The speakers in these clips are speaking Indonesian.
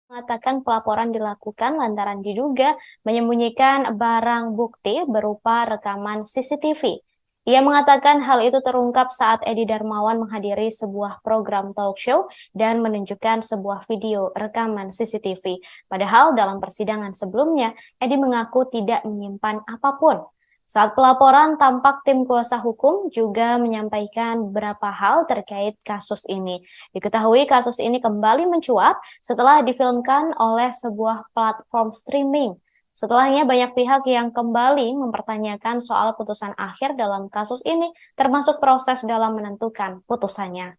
Mengatakan pelaporan dilakukan lantaran diduga menyembunyikan barang bukti berupa rekaman CCTV. Ia mengatakan hal itu terungkap saat Edi Darmawan menghadiri sebuah program talk show dan menunjukkan sebuah video rekaman CCTV. Padahal dalam persidangan sebelumnya, Edi mengaku tidak menyimpan apapun. Saat pelaporan, tampak tim kuasa hukum juga menyampaikan beberapa hal terkait kasus ini. Diketahui kasus ini kembali mencuat setelah difilmkan oleh sebuah platform streaming. Setelahnya banyak pihak yang kembali mempertanyakan soal putusan akhir dalam kasus ini, termasuk proses dalam menentukan putusannya.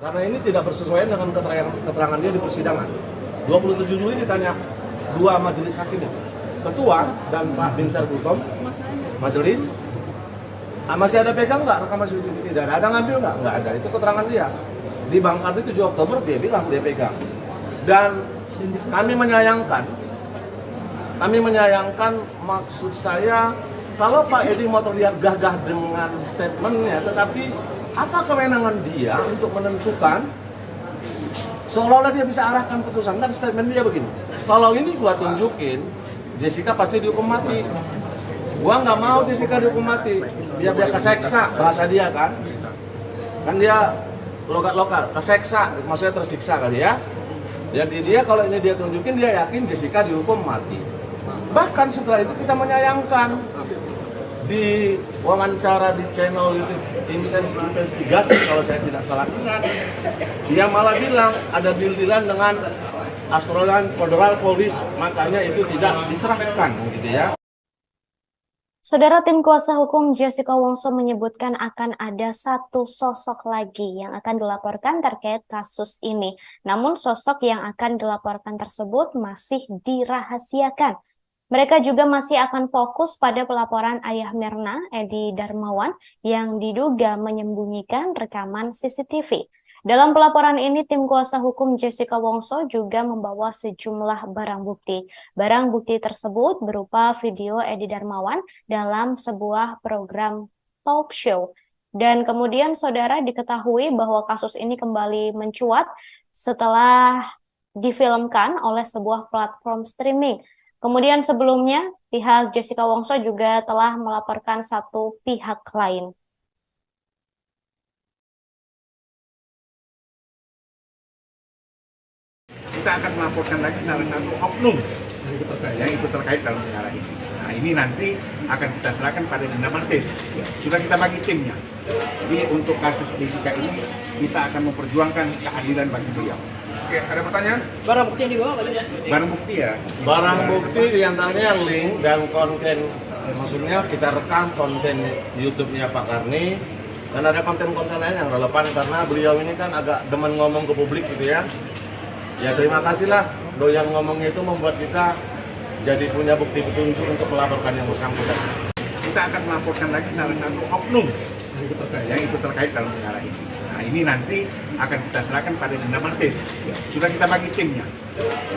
Karena ini tidak bersesuaian dengan keterangan dia di persidangan. 27 Juli ditanya dua majelis hakim, ketua dan Pak Binsar Bukom, majelis, masih ada pegang nggak rekaman CCTV? Tidak ada ngambil nggak? Nggak ada, itu keterangan dia. Di Bangkar itu 7 Oktober dia bilang dia pegang. Dan kami menyayangkan maksud saya, kalau Pak Edi mau terlihat gagah dengan statementnya, tetapi apa kewenangan dia untuk menentukan seolah-olah dia bisa arahkan putusan? Kan statement dia begini, kalau ini gua tunjukin, Jessica pasti dihukum mati. Gua nggak mau Jessica dihukum mati, biar dia keseksa, bahasa dia kan dia logat lokal, keseksa, maksudnya tersiksa kali ya. Jadi dia kalau ini dia tunjukin, dia yakin Jessica dihukum mati. Bahkan setelah itu kita menyayangkan di wawancara di channel YouTube Intens Investigasi, kalau saya tidak salah ingat, dia malah bilang ada deal-dealan dengan Australian Federal Police, makanya itu tidak diserahkan gitu ya. Saudara tim kuasa hukum Jessica Wongso menyebutkan akan ada satu sosok lagi yang akan dilaporkan terkait kasus ini. Namun sosok yang akan dilaporkan tersebut masih dirahasiakan. Mereka juga masih akan fokus pada pelaporan ayah Mirna, Edi Darmawan, yang diduga menyembunyikan rekaman CCTV. Dalam pelaporan ini, tim kuasa hukum Jessica Wongso juga membawa sejumlah barang bukti. Barang bukti tersebut berupa video Edi Darmawan dalam sebuah program talk show. Dan kemudian saudara diketahui bahwa kasus ini kembali mencuat setelah difilmkan oleh sebuah platform streaming. Kemudian sebelumnya, pihak Jessica Wongso juga telah melaporkan satu pihak lain. Kita akan melaporkan lagi salah satu oknum yang ikut terkait dalam perkara ini. Nah, ini nanti akan kita serahkan pada Dinda Martin. Sudah kita bagi timnya. Jadi untuk kasus Jessica ini kita akan memperjuangkan keadilan bagi beliau. Oke, ada pertanyaan? Barang bukti yang dibawa apa aja? Barang bukti ya. Barang bukti diantaranya link dan konten, maksudnya kita rekam konten YouTube-nya Pak Karni, dan ada konten-konten lain yang relevan karena beliau ini kan agak demen ngomong ke publik gitu ya. Ya terima kasihlah, doyan ngomongnya itu membuat kita jadi punya bukti petunjuk untuk melaporkan yang bersangkutan. Kita akan melaporkan lagi salah satu oknum yang ikut terkait dalam perkara ini. Nah, ini nanti akan kita serahkan pada Dinda Martin. Sudah kita bagi timnya.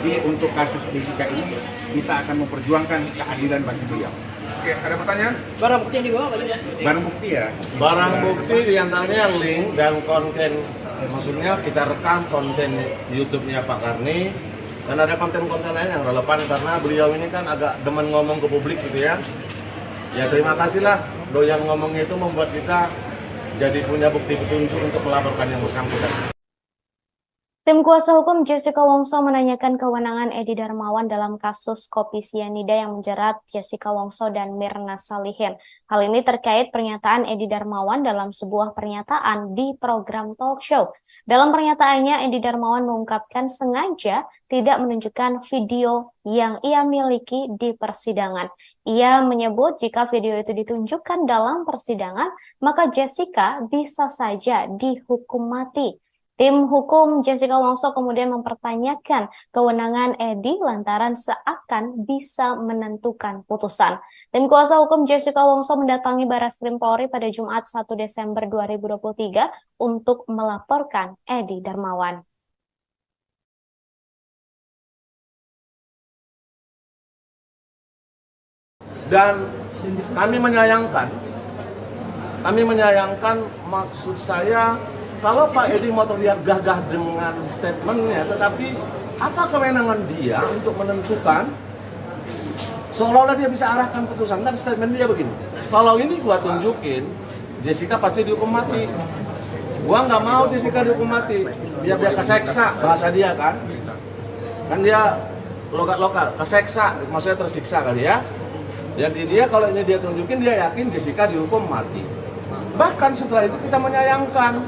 Jadi untuk kasus Jessica ini kita akan memperjuangkan keadilan bagi beliau. Oke, ada pertanyaan? Barang bukti yang dibawa apa aja? Barang bukti ya. Barang bukti diantaranya link dan konten, maksudnya kita rekam konten YouTube-nya Pak Karni, dan ada konten-konten lain yang relevan karena beliau ini kan agak demen ngomong ke publik gitu ya. Ya terima kasihlah, doyan ngomongnya itu membuat kita jadi punya bukti petunjuk untuk melaporkan yang bersangkutan. Tim kuasa hukum Jessica Wongso menanyakan kewenangan Edi Darmawan dalam kasus kopi sianida yang menjerat Jessica Wongso dan Mirna Salihin. Hal ini terkait pernyataan Edi Darmawan dalam sebuah pernyataan di program talk show. Dalam pernyataannya, Edi Darmawan mengungkapkan sengaja tidak menunjukkan video yang ia miliki di persidangan. Ia menyebut jika video itu ditunjukkan dalam persidangan, maka Jessica bisa saja dihukum mati. Tim hukum Jessica Wongso kemudian mempertanyakan kewenangan Edi lantaran seakan bisa menentukan putusan. Tim kuasa hukum Jessica Wongso mendatangi Barreskrim Polri pada Jumat 1 Desember 2023 untuk melaporkan Edi Darmawan. Dan kami menyayangkan kami menyayangkan, maksud saya kalau Pak Edi mau terlihat gagah dengan statementnya, tetapi apa kewenangan dia untuk menentukan seolah-olah dia bisa arahkan putusan. Kan statement dia begini, kalau ini gua tunjukin Jessica pasti dihukum mati, gua nggak mau Jessica dihukum mati, biar dia keseksa, bahasa dia kan dia logat lokal, keseksa, maksudnya tersiksa kali ya. Jadi dia kalau ini dia tunjukin, dia yakin Jessica dihukum mati. Bahkan setelah itu kita menyayangkan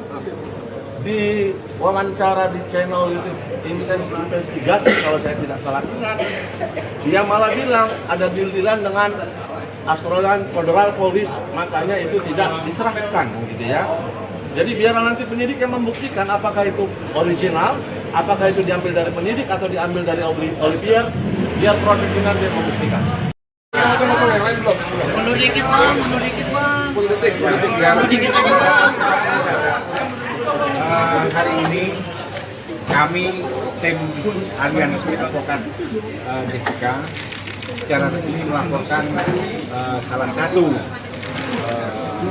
di wawancara di channel YouTube Investigasi, kalau saya tidak salah ingat, dia malah bilang ada deal-dealan dengan Australian Federal Police, makanya itu tidak diserahkan gitu ya. Jadi biarlah nanti penyidik yang membuktikan apakah itu original, apakah itu diambil dari penyidik atau diambil dari Olivier, biar proses ini nanti yang membuktikan. Mundur dikit bang, mundur dikit bang. Mundur dikit aja bang. Hari ini kami tim Aliansi Advokat Jessica secara resmi melaporkan salah satu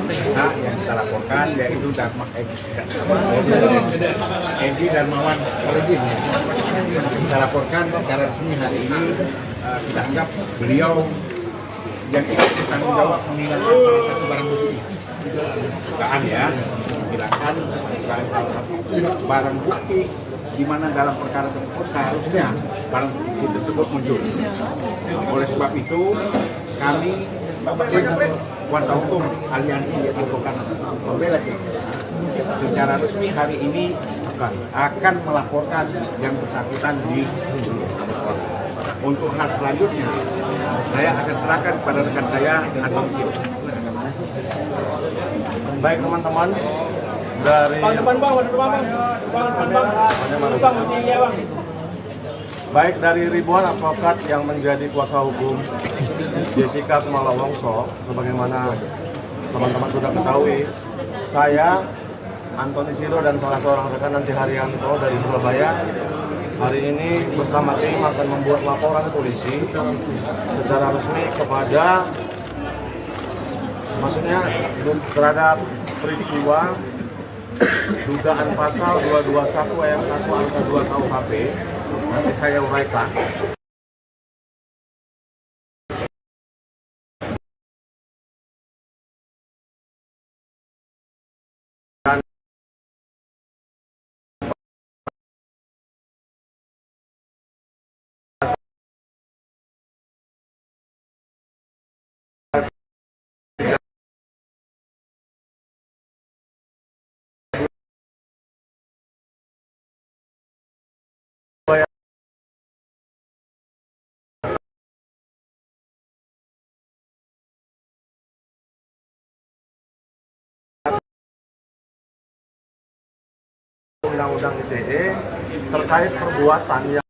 pihak yang kita laporkan, yaitu Edi Darmawan Sarigin. Kita laporkan secara resmi hari ini, kita anggap beliau yang ikut bertanggung jawab menghilangkan salah satu barang bukti. Dugaan ya, menghilangkan salah satu barang bukti di mana dalam perkara tersebut seharusnya barang bukti tersebut muncul. Oleh sebab itu, kami kuasa hukum Aliansi Advokat Pembela Jessica secara resmi hari ini akan melaporkan yang bersangkutan di untuk hal selanjutnya saya akan serahkan kepada rekan saya Anton Sio. Baik teman-teman, dari baik dari ribuan advokat yang menjadi kuasa hukum Jessica Kumala Wongso, sebagaimana teman-teman sudah ketahui, saya, Antoni Sido, dan salah seorang rekan Nanti Haryanto dari Surabaya hari ini bersama tim akan membuat laporan polisi secara resmi kepada, maksudnya terhadap peristiwa dugaan pasal 221 ayat 1 angka 2 KUHP. Nanti saya uraikan. Undang-Undang ITE terkait perbuatan yang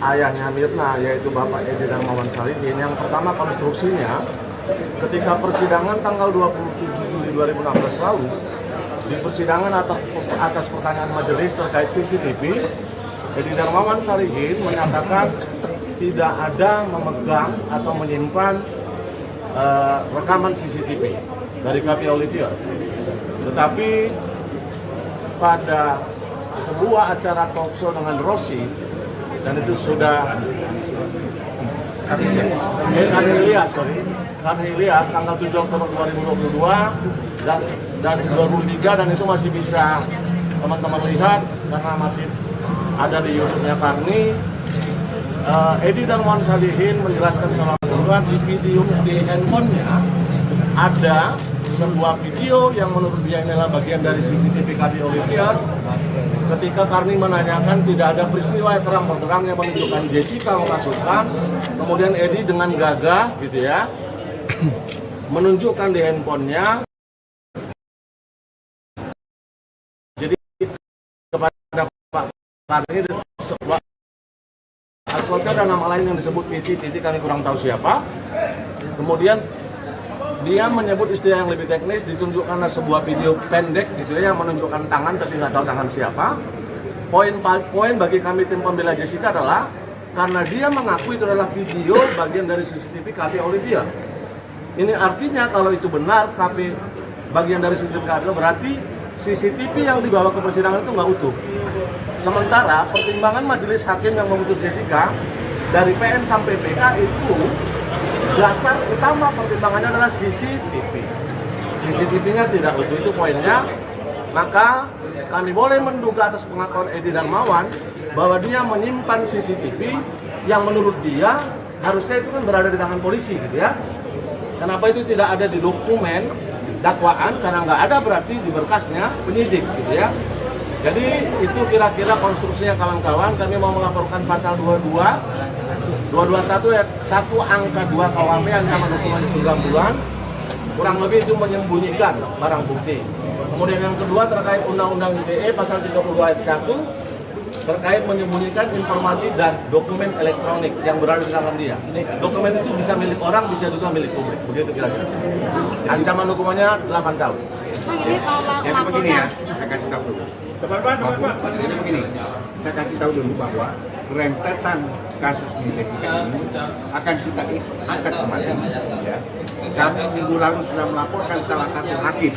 ayahnya Mirna, yaitu Bapak Edi Darmawan Sarigin. Yang pertama, konstruksinya ketika persidangan tanggal 27 Juli 2016 lalu, di persidangan atas pertanyaan majelis terkait CCTV, Edi Darmawan Sarigin menyatakan tidak ada memegang atau menyimpan rekaman CCTV dari KPI Olivier. Tetapi pada sebuah acara talk show dengan Rossi, dan itu sudah Karnilias tanggal 7 Oktober 2022 dan 2003, dan itu masih bisa teman-teman lihat karena masih ada di YouTube-nya Karni, Edi Darmawan Salihin menjelaskan selama di video di handphonenya ada sebuah video yang menurut dia inilah bagian dari CCTV Kadhi Olivier. Ketika Karni menanyakan tidak ada peristiwa yang terang benderang yang menunjukkan Jessica memasukkan, kemudian Edi dengan gagah gitu ya menunjukkan di handphonenya. Jadi kepada Pak Karni sebuah akun ada nama lain yang disebut Titi kami kurang tahu siapa. Kemudian dia menyebut istilah yang lebih teknis, ditunjukkan sebuah video pendek gitu ya, yang menunjukkan tangan tapi nggak tahu tangan siapa. Poin bagi kami tim pembela Jessica adalah karena dia mengaku itu adalah video bagian dari CCTV Kadhi Olivier. Ini artinya kalau itu benar bagian dari CCTV Kadhi, berarti CCTV yang dibawa ke persidangan itu nggak utuh. Sementara pertimbangan majelis hakim yang memutus Jessica dari PN sampai PK itu dasar utama pertimbangannya adalah CCTV. CCTV-nya tidak utuh, itu poinnya. Maka kami boleh menduga atas pengakuan Edi Darmawan bahwa dia menyimpan CCTV yang menurut dia harusnya itu kan berada di tangan polisi gitu ya. Kenapa itu tidak ada di dokumen dakwaan? Karena nggak ada berarti di berkasnya penyidik gitu ya. Jadi itu kira-kira konstruksinya kawan-kawan. Kami mau melaporkan pasal 221 ayat 1 angka 2 KUHP ancaman hukuman 9 bulan. Kurang lebih itu menyembunyikan barang bukti. Kemudian yang kedua terkait Undang-Undang ITE pasal 30 ayat 1 terkait menyembunyikan informasi dan dokumen elektronik yang berada di tangan dia. Dokumen itu bisa milik orang, bisa juga milik publik. Begitu kira-kira. Ancaman hukumannya 8 tahun. Jadi begini ya, saya kasih tahu dulu. Jadi begini, saya kasih tahu dulu bahwa rentetan kasus di Jessica ini akan kita angkat kembali. Ya. Kami minggu lalu sudah melaporkan salah satu hakim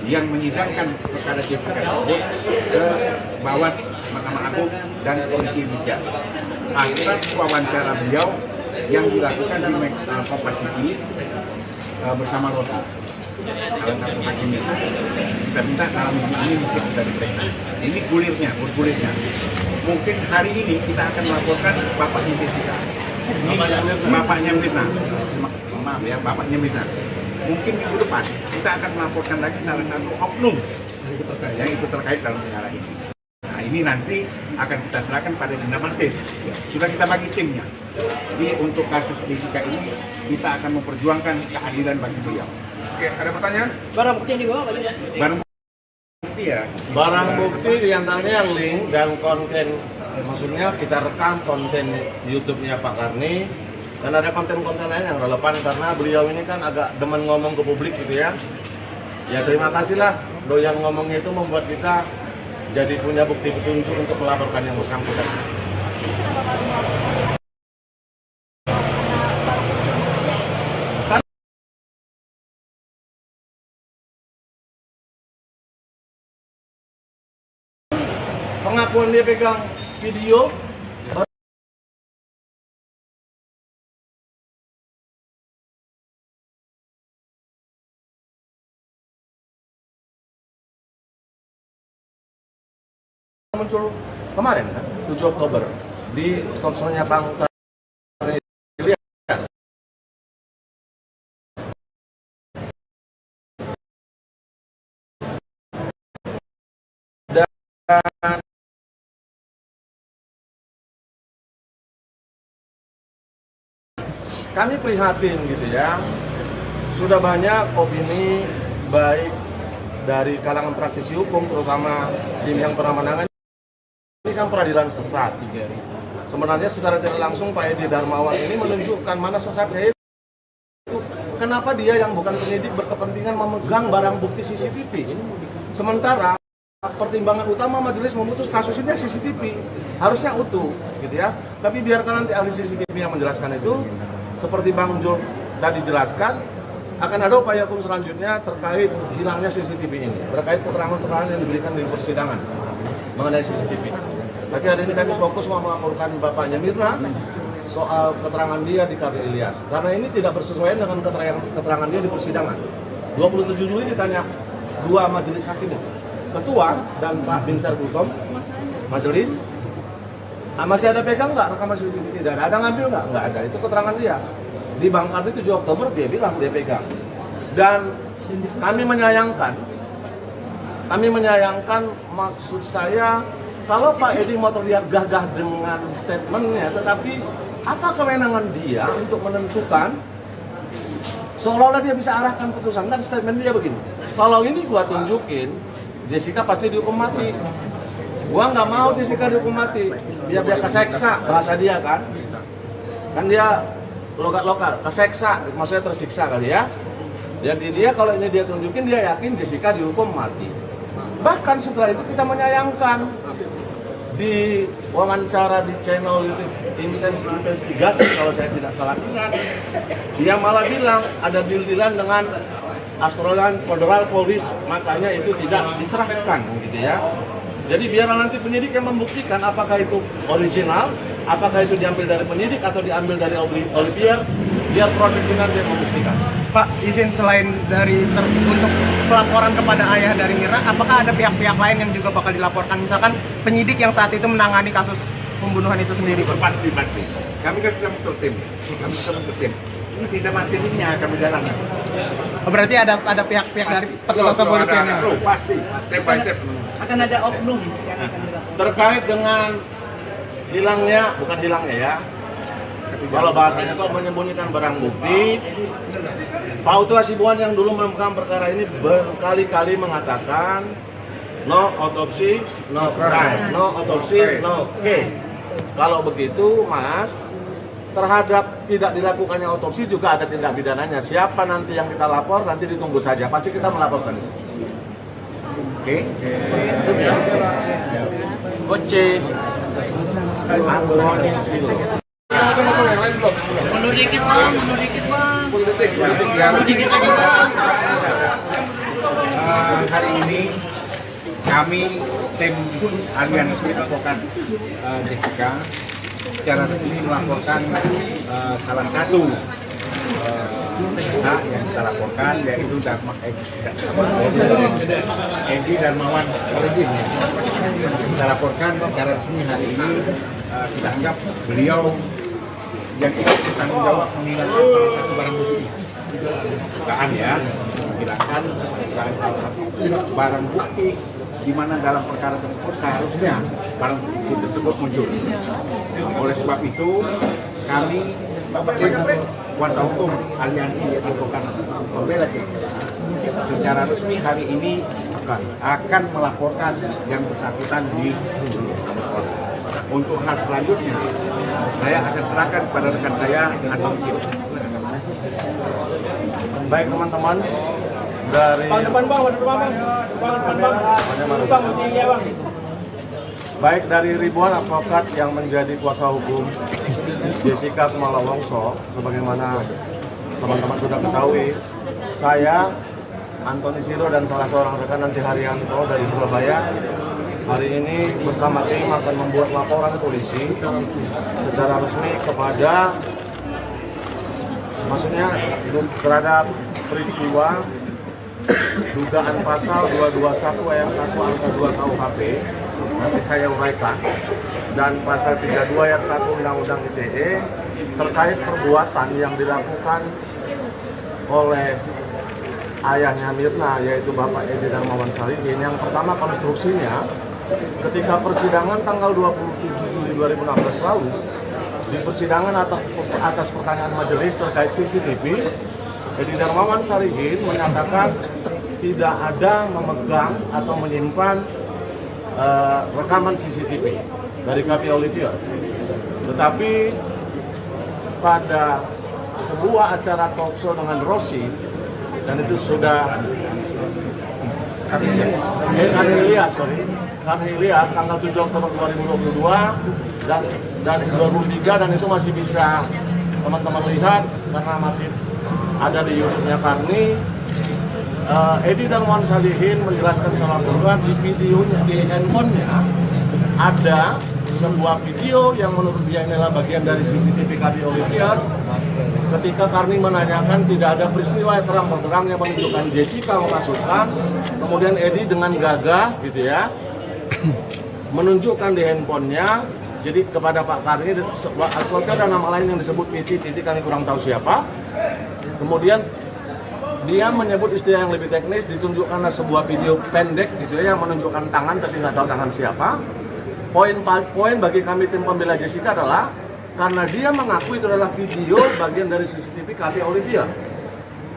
yang menyidangkan perkara Jessica tersebut ke Bawas Mahkamah Agung dan Komisi Judisial atas wawancara beliau yang dilakukan di Kompas TV bersama Rosi, salah satu hakimnya. Kita minta dalam ini mungkin kita diperiksa. Ini bergulirnya. Mungkin hari ini kita akan melaporkan bapaknya Jessica, bapaknya Mirna. Maaf ya, bapaknya Mirna. Mungkin minggu depan kita akan melaporkan lagi salah satu oknum yang ikut terkait dalam perkara ini. Nah ini nanti akan kita serahkan pada Dinda Martin. Sudah kita bagi timnya. Jadi untuk kasus Jessica ini kita akan memperjuangkan keadilan bagi beliau. Oke, ada pertanyaan? Barang bukti yang dibawa apa aja? Barang bukti ya. Barang bukti diantaranya link dan konten, maksudnya kita rekam konten YouTube-nya Pak Karni. Dan ada konten-konten lain yang relevan karena beliau ini kan agak demen ngomong ke publik gitu ya. Ya terima kasihlah, doyan ngomongnya itu membuat kita jadi punya bukti petunjuk untuk melaporkan yang bersangkutan. Pengakuan dia pegang video muncul kemarin kan 7 Oktober di konsernya Bang Ilyas. Dan kami prihatin gitu ya, sudah banyak opini baik dari kalangan praktisi hukum terutama tim yang pernah menangani. Ini kan peradilan sesat. Sebenarnya secara tidak langsung Pak Edi Darmawan ini menunjukkan mana sesatnya itu. Kenapa dia yang bukan penyidik berkepentingan memegang barang bukti CCTV? Sementara pertimbangan utama majelis memutus kasus ini CCTV harusnya utuh, gitu ya. Tapi biarkan nanti ahli CCTV yang menjelaskan itu. Seperti Bang Jul tadi jelaskan, akan ada upaya hukum selanjutnya terkait hilangnya CCTV ini, terkait keterangan-keterangan yang diberikan di persidangan mengenai CCTV. Tapi hari ini kami fokus mau melaporkan bapaknya Mirna soal keterangan dia di Kadhi Ilyas. Karena ini tidak bersesuaian dengan keterangan dia di persidangan. 27 Juli ditanya dua majelis hakim. ketua dan Pak Binsar Bukom majelis. Masih ada pegang nggak rekaman CCTV? Tidak ada. Ada ngambil nggak? Nggak ada. Itu keterangan dia. Di Bangkali 7 Oktober dia bilang dia pegang. Dan kami menyayangkan maksud saya kalau Pak Edi mau terlihat gagah dengan statementnya, tetapi apa kewenangan dia untuk menentukan seolah-olah dia bisa arahkan putusan? Kan statement dia begini, kalau ini gua tunjukin, Jessica pasti dihukum mati. Gua nggak mau Jessica dihukum mati, biar keseksa, bahasa dia kan dia logat lokal, keseksa, maksudnya tersiksa kali ya. Jadi dia kalau ini dia tunjukin, dia yakin Jessica dihukum mati. Bahkan setelah itu kita menyayangkan di wawancara di channel YouTube Intens Investigasi, kalau saya tidak salah ingat, dia malah bilang ada deal-dealan dengan Astrolan Federal Police, makanya itu tidak diserahkan gitu ya. Jadi biar nanti penyidik yang membuktikan apakah itu original, apakah itu diambil dari penyidik atau diambil dari Olivier, biar proses ini nanti yang membuktikan. Pak, izin selain untuk pelaporan kepada ayah dari Mirna, apakah ada pihak-pihak lain yang juga bakal dilaporkan? Misalkan penyidik yang saat itu menangani kasus pembunuhan itu sendiri, Pak? Pasti. Kami kan sudah bentuk tim. Ini tidak mati ini yang akan berjalan. Oh, berarti ada pihak-pihak dari petugas kepolisian yang Pasti. Step by step. Akan ada oknum yang akan dilakukan. Terkait dengan bukan hilangnya ya, kalau bahasanya itu menyembunyikan barang bukti, Pak Utu Hasibuan yang dulu menemukan perkara ini berkali-kali mengatakan no autopsy, no crime, no autopsy, no case. Kalau begitu, Mas, terhadap tidak dilakukannya otopsi juga ada tindak pidananya. Siapa nanti yang kita lapor, nanti ditunggu saja. Pasti kita melaporkan. Oke. Oce. Antoni Silo. Mundur dikit bang. Mundur dikit aja bang. Hari ini kami tim Aliansi Advokat Jessica secara resmi melaporkan salah satu pihak yang kita laporkan, yaitu Edi Darmawan Sarigin. Kita laporkan secara resmi hari ini, kita anggap beliau yang ikut bertanggung jawab menghilangkan salah satu barang bukti. Bukaan ya, menghilangkan salah satu barang bukti di mana dalam perkara tersebut seharusnya barang bukti tersebut muncul. Oleh sebab itu, kami kuasa hukum Aliansi Advokat Pembela Jessica secara resmi hari ini akan melaporkan yang bersangkutan di Mabes. Untuk hal selanjutnya, saya akan serahkan kepada rekan saya, Antoni Silo. Baik teman-teman, dari baik dari ribuan advokat yang menjadi kuasa hukum Jessica Kumala Wongso, sebagaimana teman-teman sudah ketahui, saya, Antoni Silo, dan salah seorang rekan Nanti Haryanto dari Surabaya hari ini bersama tim akan membuat laporan polisi secara resmi kepada, maksudnya terhadap peristiwa dugaan pasal 221 ayat 1 angka 2 KUHP, nanti saya uraikan, dan pasal 32 ayat 1 Undang-Undang ITE terkait perbuatan yang dilakukan oleh ayahnya Mirna, yaitu Bapak Edi Darmawan Sarigin. Yang pertama, konstruksinya ketika persidangan tanggal 27 Juli 2016 lalu, di persidangan atas pertanyaan majelis terkait CCTV, Edi Darmawan Sarigin menyatakan tidak ada memegang atau menyimpan rekaman CCTV dari KP Olivier. Tetapi pada sebuah acara talk show dengan Rossi, dan itu sudah Karni Ilyas tanggal 7 Oktober 2022 dan 2003, dan itu masih bisa teman-teman lihat karena masih ada di YouTube-nya Karni. Edi Darmawan Sarigin menjelaskan secara berulang di videonya, di handphonenya ada sebuah video yang menurut dia inilah bagian dari CCTV Kadhi Olivier. Ketika Karni menanyakan, tidak ada peristiwa yang terang-benderang yang menunjukkan Jessica memasukkan, kemudian Edi dengan gagah gitu ya menunjukkan di handphonenya. Jadi kepada Pak Karni, waktu ada nama lain yang disebut Titi, kami kurang tahu siapa. Kemudian dia menyebut istilah yang lebih teknis, ditunjukkan sebuah video pendek gitu ya, yang menunjukkan tangan tapi nggak tahu tangan siapa. Poin bagi kami tim pembela Jessica adalah karena dia mengaku itu adalah video bagian dari CCTV Kadhi Olivier.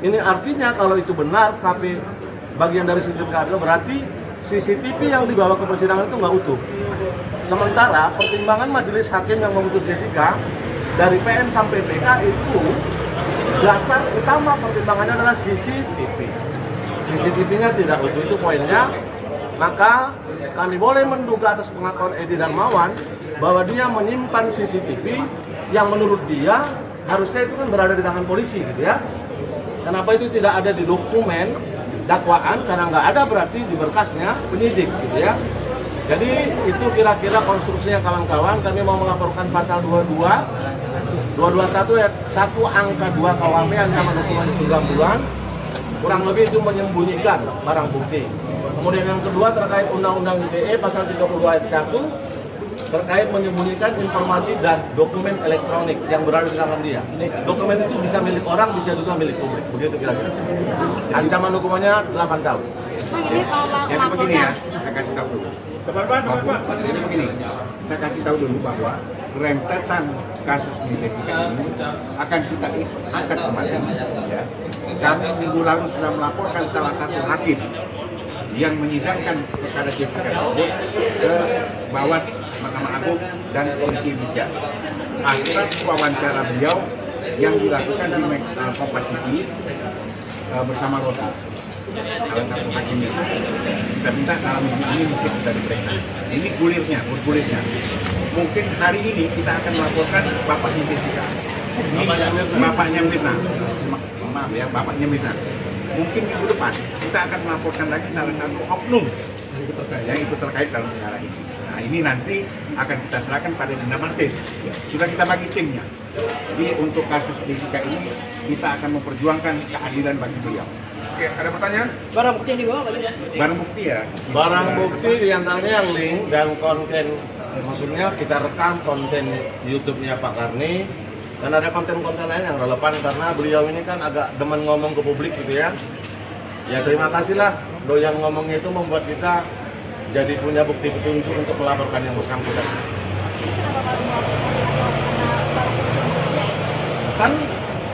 Ini artinya kalau itu benar bagian dari CCTV Kadhi, berarti CCTV yang dibawa ke persidangan itu nggak utuh. Sementara pertimbangan majelis hakim yang memutus Jessica dari PN sampai PK itu dasar utama pertimbangannya adalah CCTV. CCTV-nya tidak utuh, itu poinnya. Maka kami boleh menduga atas pengakuan Edi Darmawan bahwa dia menyimpan CCTV yang menurut dia harusnya itu kan berada di tangan polisi gitu ya. Kenapa itu tidak ada di dokumen dakwaan? Karena nggak ada berarti di berkasnya penyidik gitu ya. Jadi itu kira-kira konstruksinya kawan-kawan. Kami mau melaporkan pasal 221 ayat 1 angka 2 KUHP ancaman hukuman 9 bulan. Kurang lebih itu menyembunyikan barang bukti. Kemudian yang kedua terkait Undang-Undang ITE pasal 32 ayat 1 terkait menyembunyikan informasi dan dokumen elektronik yang berada di tangan dia. Dokumen itu bisa milik orang, bisa juga milik publik. Begitu kira-kira. Ancaman hukumannya 8 tahun. Jadi begini ya, saya kasih tahu dulu. Jadi begini, saya kasih tahu dulu bahwa rentetan kasus di Jessica ini akan kita angkat kembali. Ya. Kami minggu lalu sudah melaporkan salah satu hakim yang menyidangkan perkara Jessica tersebut ke Bawas Mahkamah Agung dan Komisi Judisial atas wawancara beliau yang dilakukan di Kompas TV bersama Rosa, salah satu hakim itu. Kita minta dalam minggu ini mungkin kita diperiksa. Ini bergulirnya. Mungkin hari ini kita akan melaporkan bapaknya Jessica, bapaknya Mirna. Maaf ya, bapaknya Mirna. Mungkin minggu depan kita akan melaporkan lagi salah satu oknum yang ikut terkait dalam perkara ini. Nah ini nanti akan kita serahkan pada Dinda Martin. Sudah kita bagi timnya. Jadi untuk kasus Jessica ini kita akan memperjuangkan keadilan bagi beliau. Oke, ada pertanyaan? Barang bukti yang dibawa bagaimana? Barang bukti ya. Barang bukti diantaranya link dan konten, maksudnya kita rekam konten YouTube-nya Pak Karni. Dan ada konten-konten lain yang relevan karena beliau ini kan agak demen ngomong ke publik gitu ya. Ya terima kasihlah, doyan ngomongnya itu membuat kita jadi punya bukti petunjuk untuk melaporkan yang bersangkutan. Kan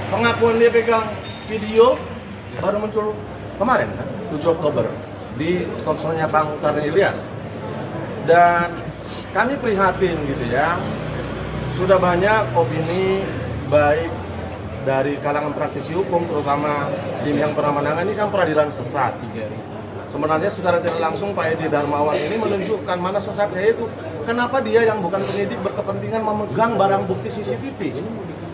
pengakuan dia pegang video baru muncul kemarin kan, 7 Oktober di talkshow-nya Bang Karni Ilyas. Dan kami prihatin gitu ya. Sudah banyak opini baik dari kalangan praktisi hukum, terutama tim yang pernah menangani kan peradilan sesat. Sebenarnya secara tidak langsung Pak Edi Darmawan ini menunjukkan mana sesatnya itu. Kenapa dia yang bukan penyidik berkepentingan memegang barang bukti CCTV?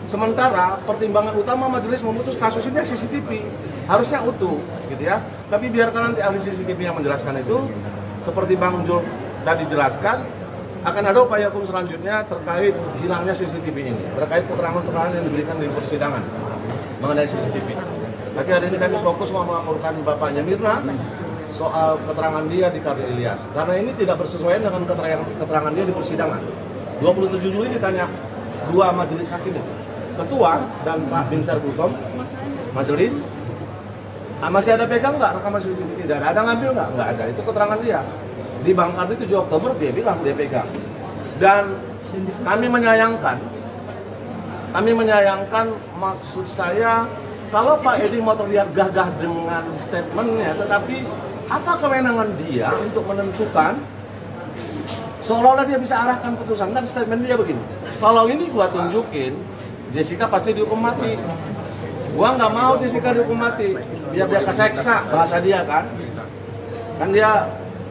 Sementara pertimbangan utama majelis memutus kasus ini CCTV harusnya utuh, gitu ya. Tapi biarkan nanti ahli CCTV yang menjelaskan itu. Seperti Bang Jul tadi jelaskan, akan ada upaya hukum selanjutnya terkait hilangnya CCTV ini, terkait keterangan-keterangan yang diberikan di persidangan mengenai CCTV. Tapi hari ini kami fokus mau melaporkan bapaknya Mirna soal keterangan dia di Kadhi Ilyas, karena ini tidak bersesuaian dengan keterangan dia di persidangan. 27 Juli ditanya dua majelis hakim, ketua dan Pak Binsar Bukom majelis, masih ada pegang nggak rekaman CCTV? Tidak ada ngambil nggak ada, itu keterangan dia. Di Bang Karni 7 Oktober dia bilang dia pegang. Dan kami menyayangkan maksud saya kalau Pak Edi mau terlihat gagah dengan statementnya, tetapi apa kewenangan dia untuk menentukan seolah-olah dia bisa arahkan putusan? Kan statement dia begini, kalau ini gua tunjukin Jessica pasti dihukum mati, gua nggak mau Jessica dihukum mati biar dia keseksa, bahasa dia kan dia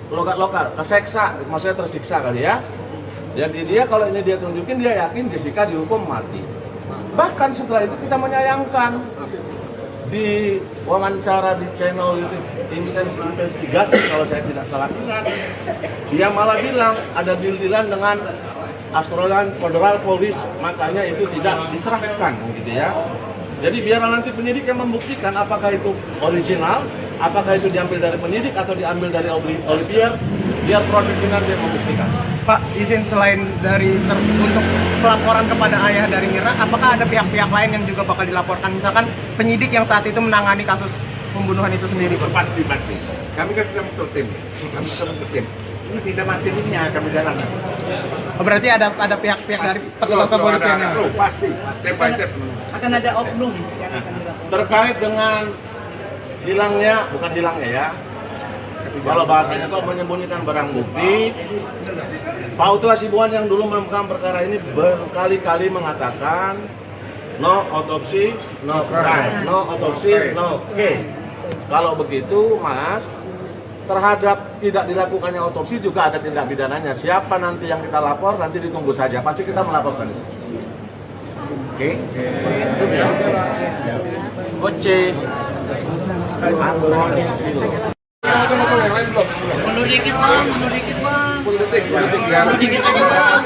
logat lokal, keseksa, maksudnya tersiksa kali ya. Jadi dia kalau ini dia tunjukin, dia yakin Jessica dihukum mati. Bahkan setelah itu kita menyayangkan di wawancara di channel YouTube Investigasi kalau saya tidak salah ingat, dia malah bilang ada deal-dealan dengan Australian Federal Police, makanya itu tidak diserahkan gitu ya. Jadi biar nanti penyidik yang membuktikan apakah itu original, apakah itu diambil dari penyidik atau diambil dari Olivier, biar proses ini nanti yang membuktikan. Pak, izin selain untuk pelaporan kepada ayah dari Mira, apakah ada pihak-pihak lain yang juga bakal dilaporkan? Misalkan penyidik yang saat itu menangani kasus pembunuhan itu sendiri, Pak? Pasti. Kami kan sudah bentuk tim. Ini tidak mati ini yang akan berjalan. Oh, berarti ada pihak-pihak dari petugas kepolisian yang Pasti. Step by step. Akan ada oknum yang akan dilaporkan. Terkait dengan bukan hilangnya ya. Kalau bahasanya itu menyembunyikan barang bukti, Pak Utu Hasibuan yang dulu menemukan perkara ini berkali-kali mengatakan no autopsy, no crime, no autopsy, no case. Kalau begitu, Mas, terhadap tidak dilakukannya otopsi juga ada tindak pidananya. Siapa nanti yang kita lapor, nanti ditunggu saja. Pasti kita melaporkan itu. Oke? Oce. Antoni Silo. Mundur dikit bang. Mundur dikit aja bang.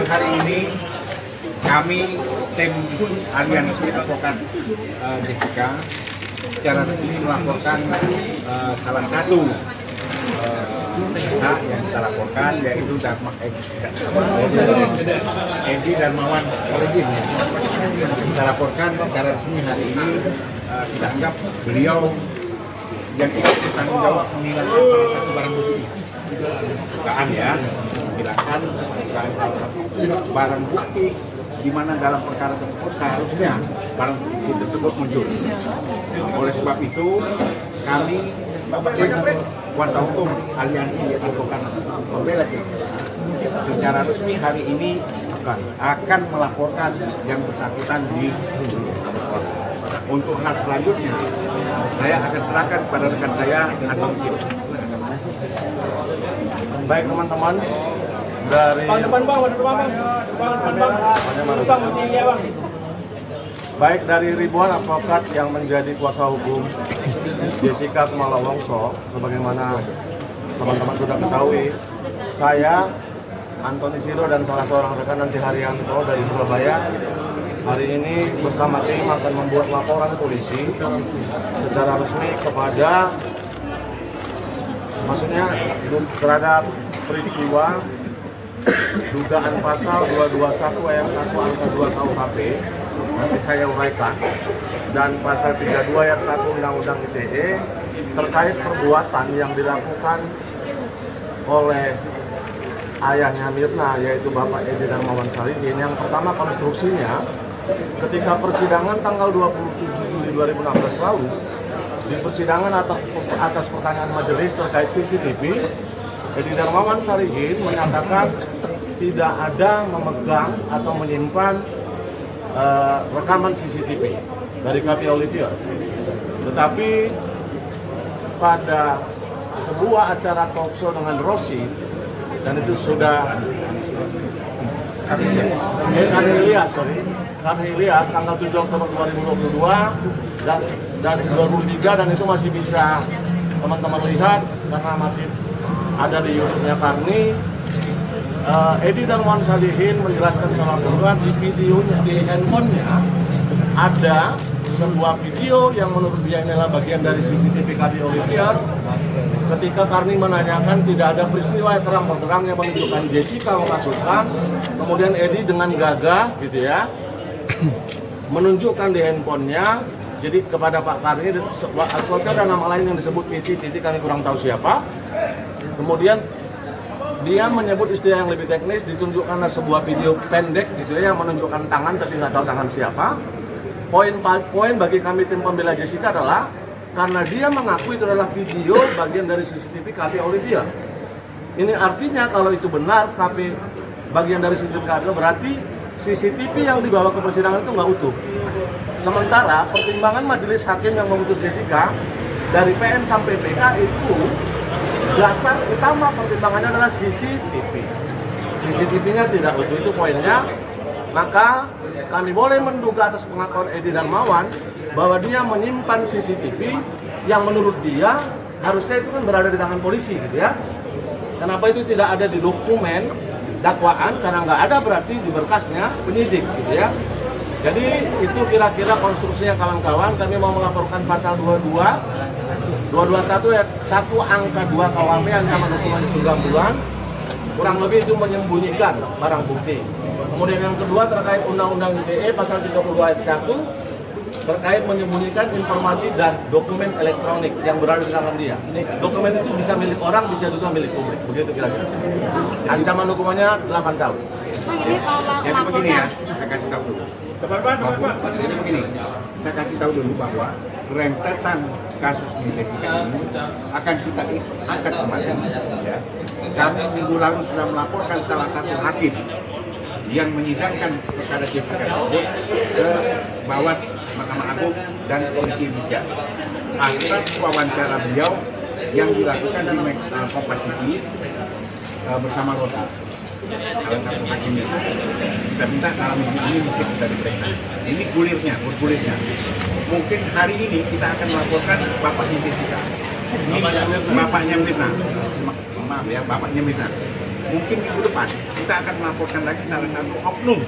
Hari ini kami tim Aliansi Advokat Jessica secara resmi melaporkan salah satu pihak yang kita laporkan, yaitu Edi Darmawan Sarigin. Kita laporkan secara resmi hari ini. Kita anggap beliau yang ikut bertanggung jawab menghilangkan salah satu barang bukti. Dugaan ya, menghilangkan salah satu barang bukti di mana dalam perkara tersebut seharusnya barang bukti tersebut muncul. Oleh sebab itu, kami kuasa hukum Aliansi Advokat Pembela Jessica secara resmi hari ini akan melaporkan yang bersangkutan di untuk hal selanjutnya saya akan serahkan kepada rekan saya Antoni Silo. Baik teman-teman, dari baik dari ribuan advokat yang menjadi kuasa hukum Jessica Kumala Wongso, sebagaimana teman-teman sudah ketahui, saya Antoni Silo dan salah seorang rekan Nanti Haryanto dari Surabaya hari ini bersama tim akan membuat laporan polisi secara resmi kepada, maksudnya terhadap peristiwa dugaan pasal 221 ayat 1 angka 2 KUHP, nanti saya uraikan, dan pasal 32 ayat 1 Undang-Undang ITE terkait perbuatan yang dilakukan oleh ayahnya Mirna, yaitu Bapak Edi Darmawan Sarigin. Yang pertama, konstruksinya ketika persidangan tanggal 27 Juli 2016 lalu, di persidangan atas pertanyaan majelis terkait CCTV, Edi Darmawan Sarigin menyatakan tidak ada memegang atau menyimpan rekaman CCTV dari KP Olivier. Tetapi pada sebuah acara talkshow dengan Rossi, dan itu sudah Karnilias tanggal 7 Oktober 2022 dan 2003, dan itu masih bisa teman-teman lihat karena masih ada di YouTube-nya Karni. Edi Darmawan Sarigin menjelaskan secara keseluruhan di videonya, di handphonenya ada sebuah video yang menurut dia inilah bagian dari CCTV KD Olivier. Ketika Karni menanyakan, tidak ada peristiwa yang terang-benderang yang menunjukkan Jessica memasukkan, kemudian Edi dengan gagah gitu ya menunjukkan di handphonenya. Jadi kepada Pak Karni, ada nama lain yang disebut Titi, kami kurang tahu siapa. Kemudian dia menyebut istilah yang lebih teknis, ditunjukkanlah sebuah video pendek gitu ya yang menunjukkan tangan tapi nggak tahu tangan siapa. Poin bagi kami tim pembela Jessica adalah karena dia mengaku itu adalah video bagian dari CCTV KP Olivier. Ini artinya kalau itu benar KP bagian dari CCTV KP, berarti CCTV yang dibawa ke persidangan itu nggak utuh. Sementara pertimbangan majelis hakim yang memutus Jessica dari PN sampai PK itu dasar utama pertimbangannya adalah CCTV. CCTV-nya tidak utuh, itu poinnya. Maka kami boleh menduga atas pengakuan Edi Darmawan bahwa dia menyimpan CCTV yang menurut dia harusnya itu kan berada di tangan polisi gitu ya. Kenapa itu tidak ada di dokumen dakwaan? Karena nggak ada berarti di berkasnya penyidik, gitu ya. Jadi itu kira-kira konstruksinya kawan-kawan. Kami mau melaporkan pasal 221 ayat 1 angka 2 KUHP ancaman hukuman 9 bulan. Kurang lebih itu menyembunyikan barang bukti. Kemudian yang kedua terkait Undang-Undang ITE pasal 32 ayat 1 terkait menyembunyikan informasi dan dokumen elektronik yang berada di tangan dia. Dokumen itu bisa milik orang, bisa juga milik publik. Begitu kira-kira. Ancaman hukumannya 8 tahun. Jadi begini ya, saya kasih tahu dulu. Jadi begini, saya kasih tahu dulu bahwa rentetan kasus di Jessica ini akan kita angkat kembali. Ya. Kami minggu lalu sudah melaporkan salah satu hakim yang menyidangkan perkara Jessica tersebut ke Bawas Mahkamah Agung dan Komisi Judisial atas wawancara beliau yang dilakukan di Kompas TV bersama Rosa, salah satu hakimnya. Kita minta dalam minggu ini mungkin kita diperiksa. Ini bergulirnya. Mungkin hari ini kita akan melaporkan bapaknya Jessica. Ini bapaknya Mirna. Maaf ya, bapaknya Mirna. Mungkin minggu depan kita akan melaporkan lagi salah satu oknum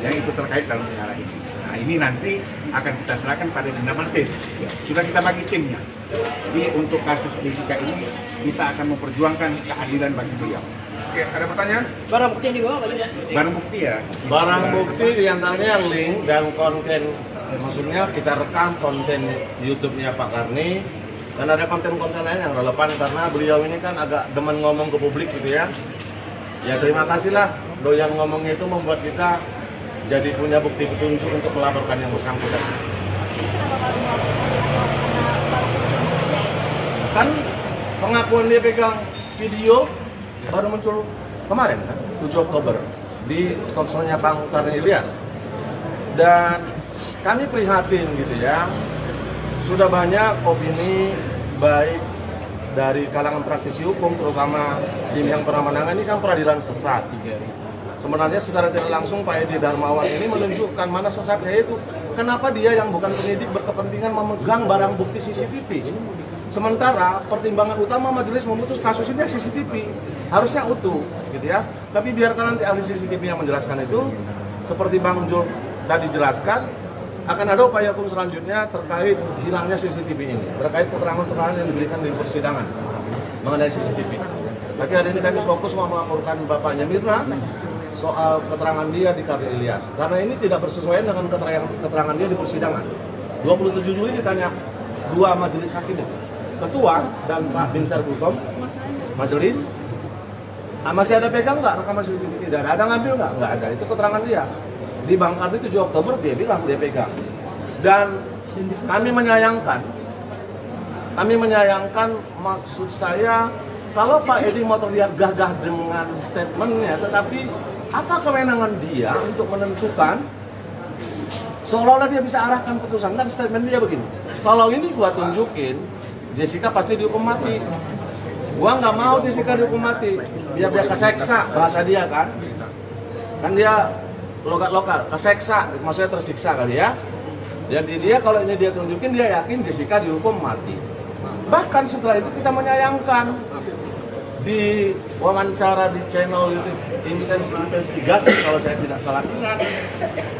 yang ikut terkait dalam perkara ini. Nah, ini nanti akan kita serahkan pada Dinda Martin. Sudah kita bagi timnya. Jadi untuk kasus Jessica ini kita akan memperjuangkan keadilan bagi beliau. Oke, ada pertanyaan? Barang bukti yang dibawa bagaimana? Barang bukti ya. Barang bukti diantaranya link dan konten, maksudnya kita rekam konten YouTube-nya Pak Karni dan ada konten-konten lain yang relevan karena beliau ini kan agak demen ngomong ke publik gitu ya. Ya terima kasihlah doyan ngomongnya itu membuat kita jadi punya bukti petunjuk untuk melaporkan yang bersangkutan. Kan pengakuan dia pegang video baru muncul kemarin kan, 7 Oktober di talkshow-nya Bang Karni Ilyas. Dan kami prihatin gitu ya, sudah banyak opini baik dari kalangan praktisi hukum, terutama tim yang pernah menangani kan peradilan sesat. Sebenarnya secara tidak langsung Pak Edi Darmawan ini menunjukkan mana sesatnya itu. Kenapa dia yang bukan penyidik berkepentingan memegang barang bukti CCTV? Sementara pertimbangan utama majelis memutus kasus ini CCTV harusnya utuh, gitu ya. Tapi biarkan nanti ahli CCTV yang menjelaskan itu. Seperti Bang Jul tadi jelaskan, akan ada upaya hukum selanjutnya terkait hilangnya CCTV ini, terkait keterangan-keterangan yang diberikan di persidangan mengenai CCTV. Tapi hari ini kami fokus mau melaporkan bapaknya Mirna soal keterangan dia di Karni Ilyas, karena ini tidak bersesuaian dengan keterangan dia di persidangan. 27 Juli ditanya dua majelis hakim, ketua dan Pak Binsar Hukum majelis, masih ada pegang nggak rekaman CCTV? Tidak ada ngambil nggak ada, itu keterangan dia. Di Bang Karni 7 Oktober dia bilang dia pegang. Dan kami menyayangkan maksud saya, kalau Pak Edi mau terlihat gagah dengan statementnya, tetapi apa kewenangan dia untuk menentukan seolah-olah dia bisa arahkan putusan? Kan statement dia begini, kalau ini gua tunjukin Jessica pasti dihukum mati, gua nggak mau Jessica dihukum mati, biar keseksa, bahasa dia kan dia lokal, keseksa, maksudnya tersiksa kali ya. Jadi dia kalau ini dia tunjukin, dia yakin Jessica dihukum mati. Bahkan setelah itu kita menyayangkan di wawancara di channel YouTube Investigasi, kalau saya tidak salah ingat,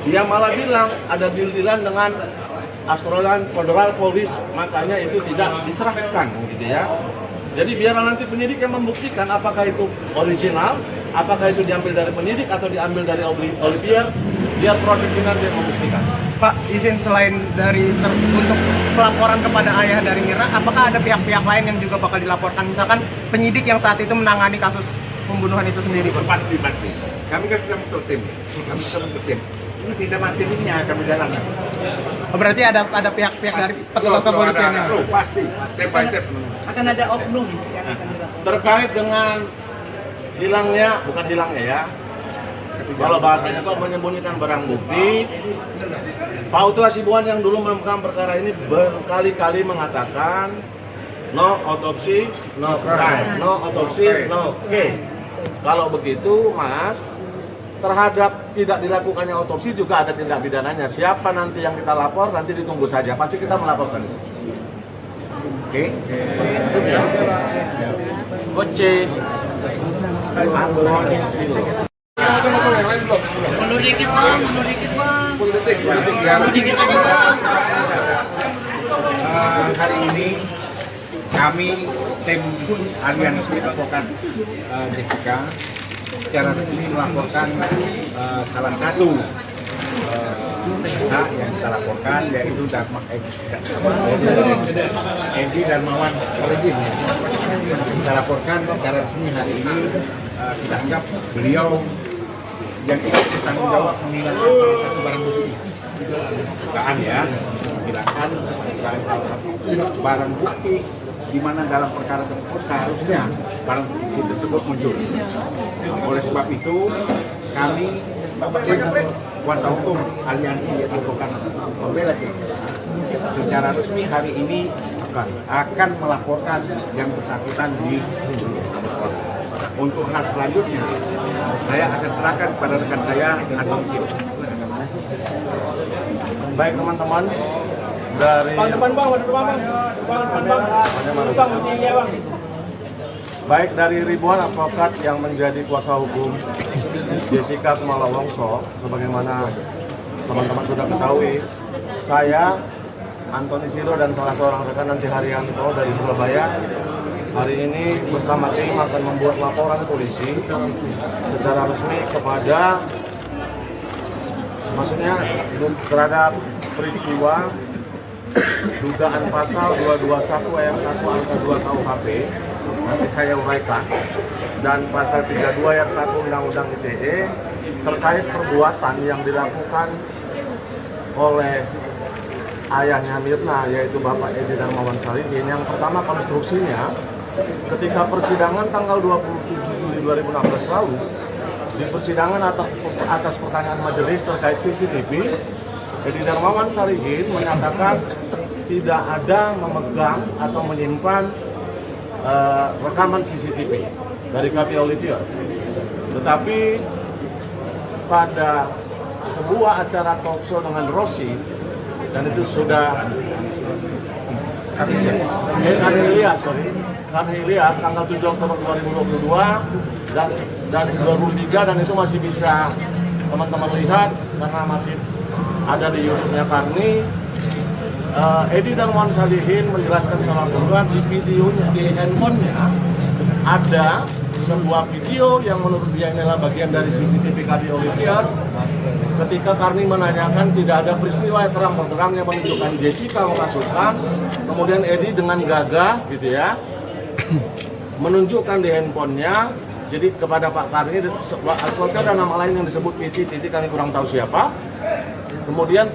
dia malah bilang ada deal-dealan dengan Australian Federal Police, makanya itu tidak diserahkan gitu ya. Jadi biarlah nanti penyidik yang membuktikan apakah itu original, apakah itu diambil dari penyidik atau diambil dari Olivier, biar proses ini nanti yang membuktikan. Pak, izin selain untuk pelaporan kepada ayah dari Mirna, apakah ada pihak-pihak lain yang juga bakal dilaporkan? Misalkan penyidik yang saat itu menangani kasus pembunuhan itu sendiri, Pak? Pasti. Kami kan sudah bentuk tim. Ini tidak mati ini yang akan berjalan. Oh, berarti ada pihak-pihak dari petugas kepolisian yang pasti. Step by step. Akan ada oknum yang akan dilakukan. Terkait dengan bukan hilangnya ya, kalau bahasanya itu menyembunyikan barang bukti, Pak Utu Hasibuan yang dulu memegang perkara ini berkali-kali mengatakan no autopsy, no crime, no autopsy, no case. Kalau begitu Mas, terhadap tidak dilakukannya otopsi juga ada tindak pidananya. Siapa nanti yang kita lapor, nanti ditunggu saja, pasti kita melaporkan itu. Oke. Oce Antoni Silo. Mundur dikit bang, mundur dikit bang. Mundur dikit aja bang. Hari ini kami tim Aliansi Advokat Jessica secara resmi melaporkan salah satu pihak yang kita laporkan, yaitu Edi Darmawan Sarigin. Kita laporkan secara resmi hari ini. Kita anggap beliau yang kita bertanggung jawab menghilangkan salah satu barang bukti. Bukaan ya, menghilangkan salah satu barang bukti di mana dalam perkara tersebut seharusnya barang bukti tersebut muncul. Oleh sebab itu, kami kuasa hukum Aliansi Advokat Pembela Jessica secara resmi hari ini akan melaporkan yang bersangkutan di Polda. Untuk hal selanjutnya, saya akan serahkan pada rekan saya Antoni Silo. Baik teman-teman, dari baik dari ribuan advokat yang menjadi kuasa hukum Jessica Kumala Wongso, sebagaimana teman-teman sudah ketahui, saya Antoni Silo dan salah seorang rekan Nanti Haryanto dari Surabaya hari ini bersama tim akan membuat laporan polisi secara resmi kepada, maksudnya terhadap peristiwa dugaan pasal 221 ayat 1 angka 2 KUHP, nanti saya uraikan, dan pasal 32 ayat 1 Undang-Undang ITE terkait perbuatan yang dilakukan oleh ayahnya Mirna, yaitu Bapak Edi Darmawan Sarigin. Yang pertama, konstruksinya ketika persidangan tanggal 27 Juli 2016 lalu, di persidangan atas pertanyaan majelis terkait CCTV, Edi Darmawan Sarigin menyatakan tidak ada memegang atau menyimpan rekaman CCTV dari KPI Olivier. Tetapi pada sebuah acara talkshow dengan Rossi, dan itu sudah Karni Ilyas tanggal 7 Oktober 2022 dan 2003, dan itu masih bisa teman-teman lihat karena masih ada di YouTube-nya Karni. Edi Darmawan Sarigin menjelaskan secara bahwa di videonya, di handphonenya ada sebuah video yang menurut dia inilah bagian dari CCTV KPI Olivier. Ketika Karni menanyakan, tidak ada peristiwa yang terang-benderang yang menunjukkan Jessica mengasuskan, kemudian Edi dengan gagah gitu ya menunjukkan di handphonenya. Jadi kepada Pak Karni, ada nama lain yang disebut titik kami kurang tahu siapa. Kemudian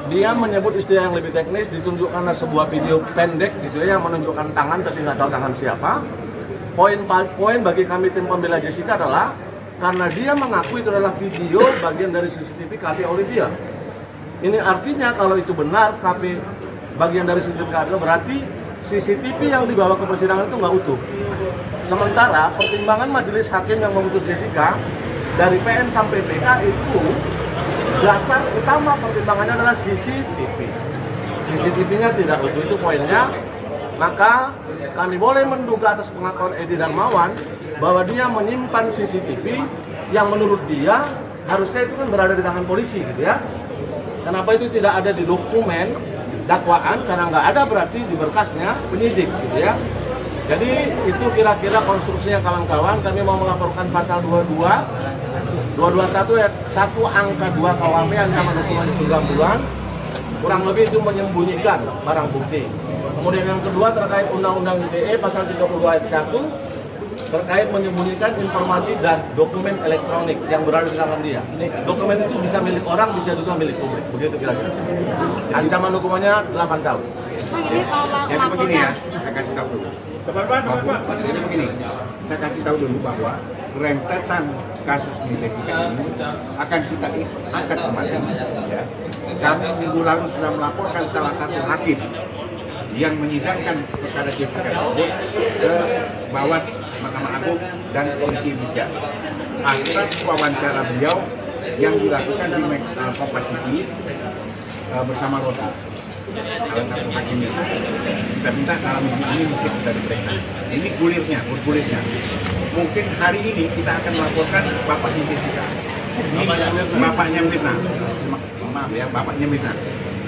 dia menyebut istilah yang lebih teknis, ditunjukkan sebuah video pendek gitu ya yang menunjukkan tangan tapi nggak tahu tangan siapa. Poin bagi kami tim pembela Jessica adalah karena dia mengaku itu adalah video bagian dari CCTV KPI Olivier. Ini artinya kalau itu benar bagian dari CCTV KPI, berarti CCTV yang dibawa ke persidangan itu nggak utuh. Sementara pertimbangan majelis hakim yang memutus Jessica dari PN sampai PK itu dasar utama pertimbangannya adalah CCTV. CCTV-nya tidak utuh, itu poinnya. Maka kami boleh menduga atas pengakuan Edi Darmawan bahwa dia menyimpan CCTV yang menurut dia harusnya itu kan berada di tangan polisi gitu ya. Kenapa itu tidak ada di dokumen dakwaan? Karena nggak ada berarti di berkasnya penyidik gitu ya. Jadi itu kira-kira konstruksinya kawan-kawan. Kami mau melaporkan pasal 221 ayat 1 angka 2 KUHP ancaman hukuman 9 bulan. Kurang lebih itu menyembunyikan barang bukti. Kemudian yang kedua terkait Undang-Undang ITE pasal 32 ayat 1 terkait menyembunyikan informasi dan dokumen elektronik yang berada di tangan dia. Dokumen itu bisa milik orang, bisa juga milik publik. Begitu kira-kira. Ancaman hukumannya 8 tahun. Jadi begini ya, saya kasih tahu dulu. Jadi begini, saya kasih tahu dulu bahwa rentetan kasus di Jessica ini akan kita angkat kembali. Ya. Kami minggu lalu sudah melaporkan salah satu hakim yang menyidangkan perkara Jessica tersebut ke Bawas Mahkamah Agung dan Polisi Indonesia atas wawancara beliau yang dilakukan di Kompas TV bersama Rosa. salah satu hakim itu. Kita minta dalam minggu ini mungkin kita diperiksa. Ini bergulirnya. Mungkin hari ini kita akan melaporkan bapaknya Jessica. Bapaknya Mirna. Maaf ya, bapaknya Mirna.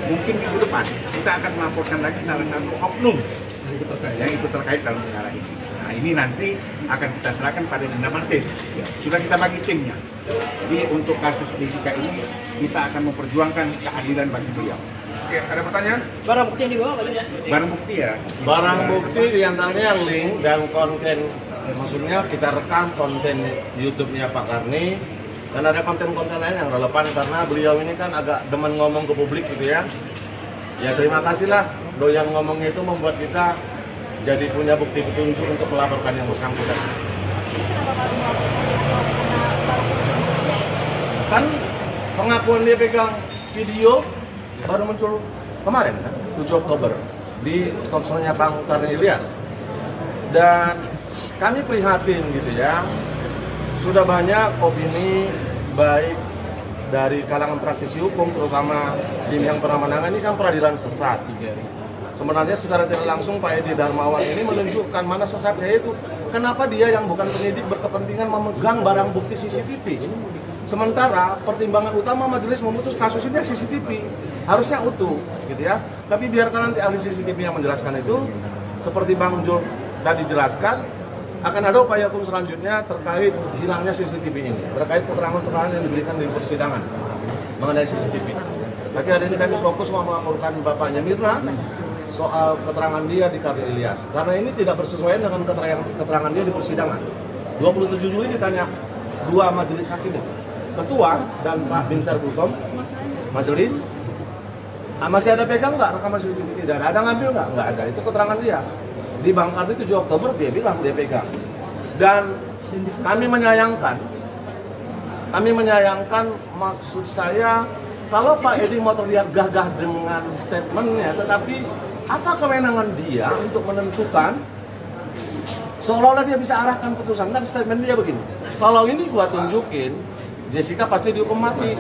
Mungkin minggu depan kita akan melaporkan lagi salah satu oknum yang ikut terkait dalam perkara ini. Nah, ini nanti akan kita serahkan pada Dinda Martin. Sudah kita bagi timnya. Jadi untuk kasus Jessica ini kita akan memperjuangkan keadilan bagi beliau. Oke, ada pertanyaan? Barang bukti yang dibawa apa aja? Barang bukti ya. Barang bukti diantaranya yang link dan konten, maksudnya kita rekam konten YouTube-nya Pak Karni, dan ada konten-konten lain yang relevan karena beliau ini kan agak demen ngomong ke publik gitu ya. Ya terima kasihlah, doyan ngomongnya itu membuat kita jadi punya bukti petunjuk untuk melaporkan yang bersangkutan. Kan pengakuan dia pegang video baru muncul kemarin kan, 7 Oktober di talkshow-nya Bang Karni Ilyas. Dan kami prihatin gitu ya, sudah banyak opini baik dari kalangan praktisi hukum, terutama tim yang pernah menangani kan peradilan sesat. Sebenarnya secara tidak langsung Pak Edi Darmawan ini menunjukkan mana sesatnya, itu kenapa dia yang bukan penyidik berkepentingan memegang barang bukti CCTV. Sementara pertimbangan utama majelis memutus kasus ini CCTV harusnya utuh gitu ya. Tapi biarkan nanti ahli CCTV yang menjelaskan itu. Seperti Bang Jul tadi jelaskan, akan ada upaya hukum selanjutnya terkait hilangnya CCTV ini, terkait keterangan-keterangan yang diberikan di persidangan mengenai CCTV. Tapi hari ini kami fokus mau melaporkan bapaknya Mirna soal keterangan dia di Karni Ilyas, karena ini tidak bersesuaian dengan keterangan dia di persidangan. 27 Juli ditanya dua majelis hakim, ketua dan Pak Binsar Hukum majelis, masih ada pegang nggak rekaman CCTV? Tidak ada ngambil nggak ada, itu keterangan dia. Di Bang Karni 7 Oktober dia bilang dia pegang. Dan kami menyayangkan maksud saya, kalau Pak Edi mau terlihat gagah dengan statementnya, tetapi apa kewenangan dia untuk menentukan, seolah-olah dia bisa arahkan putusan. Kan statement dia begini, kalau ini gua tunjukin, Jessica pasti dihukum mati.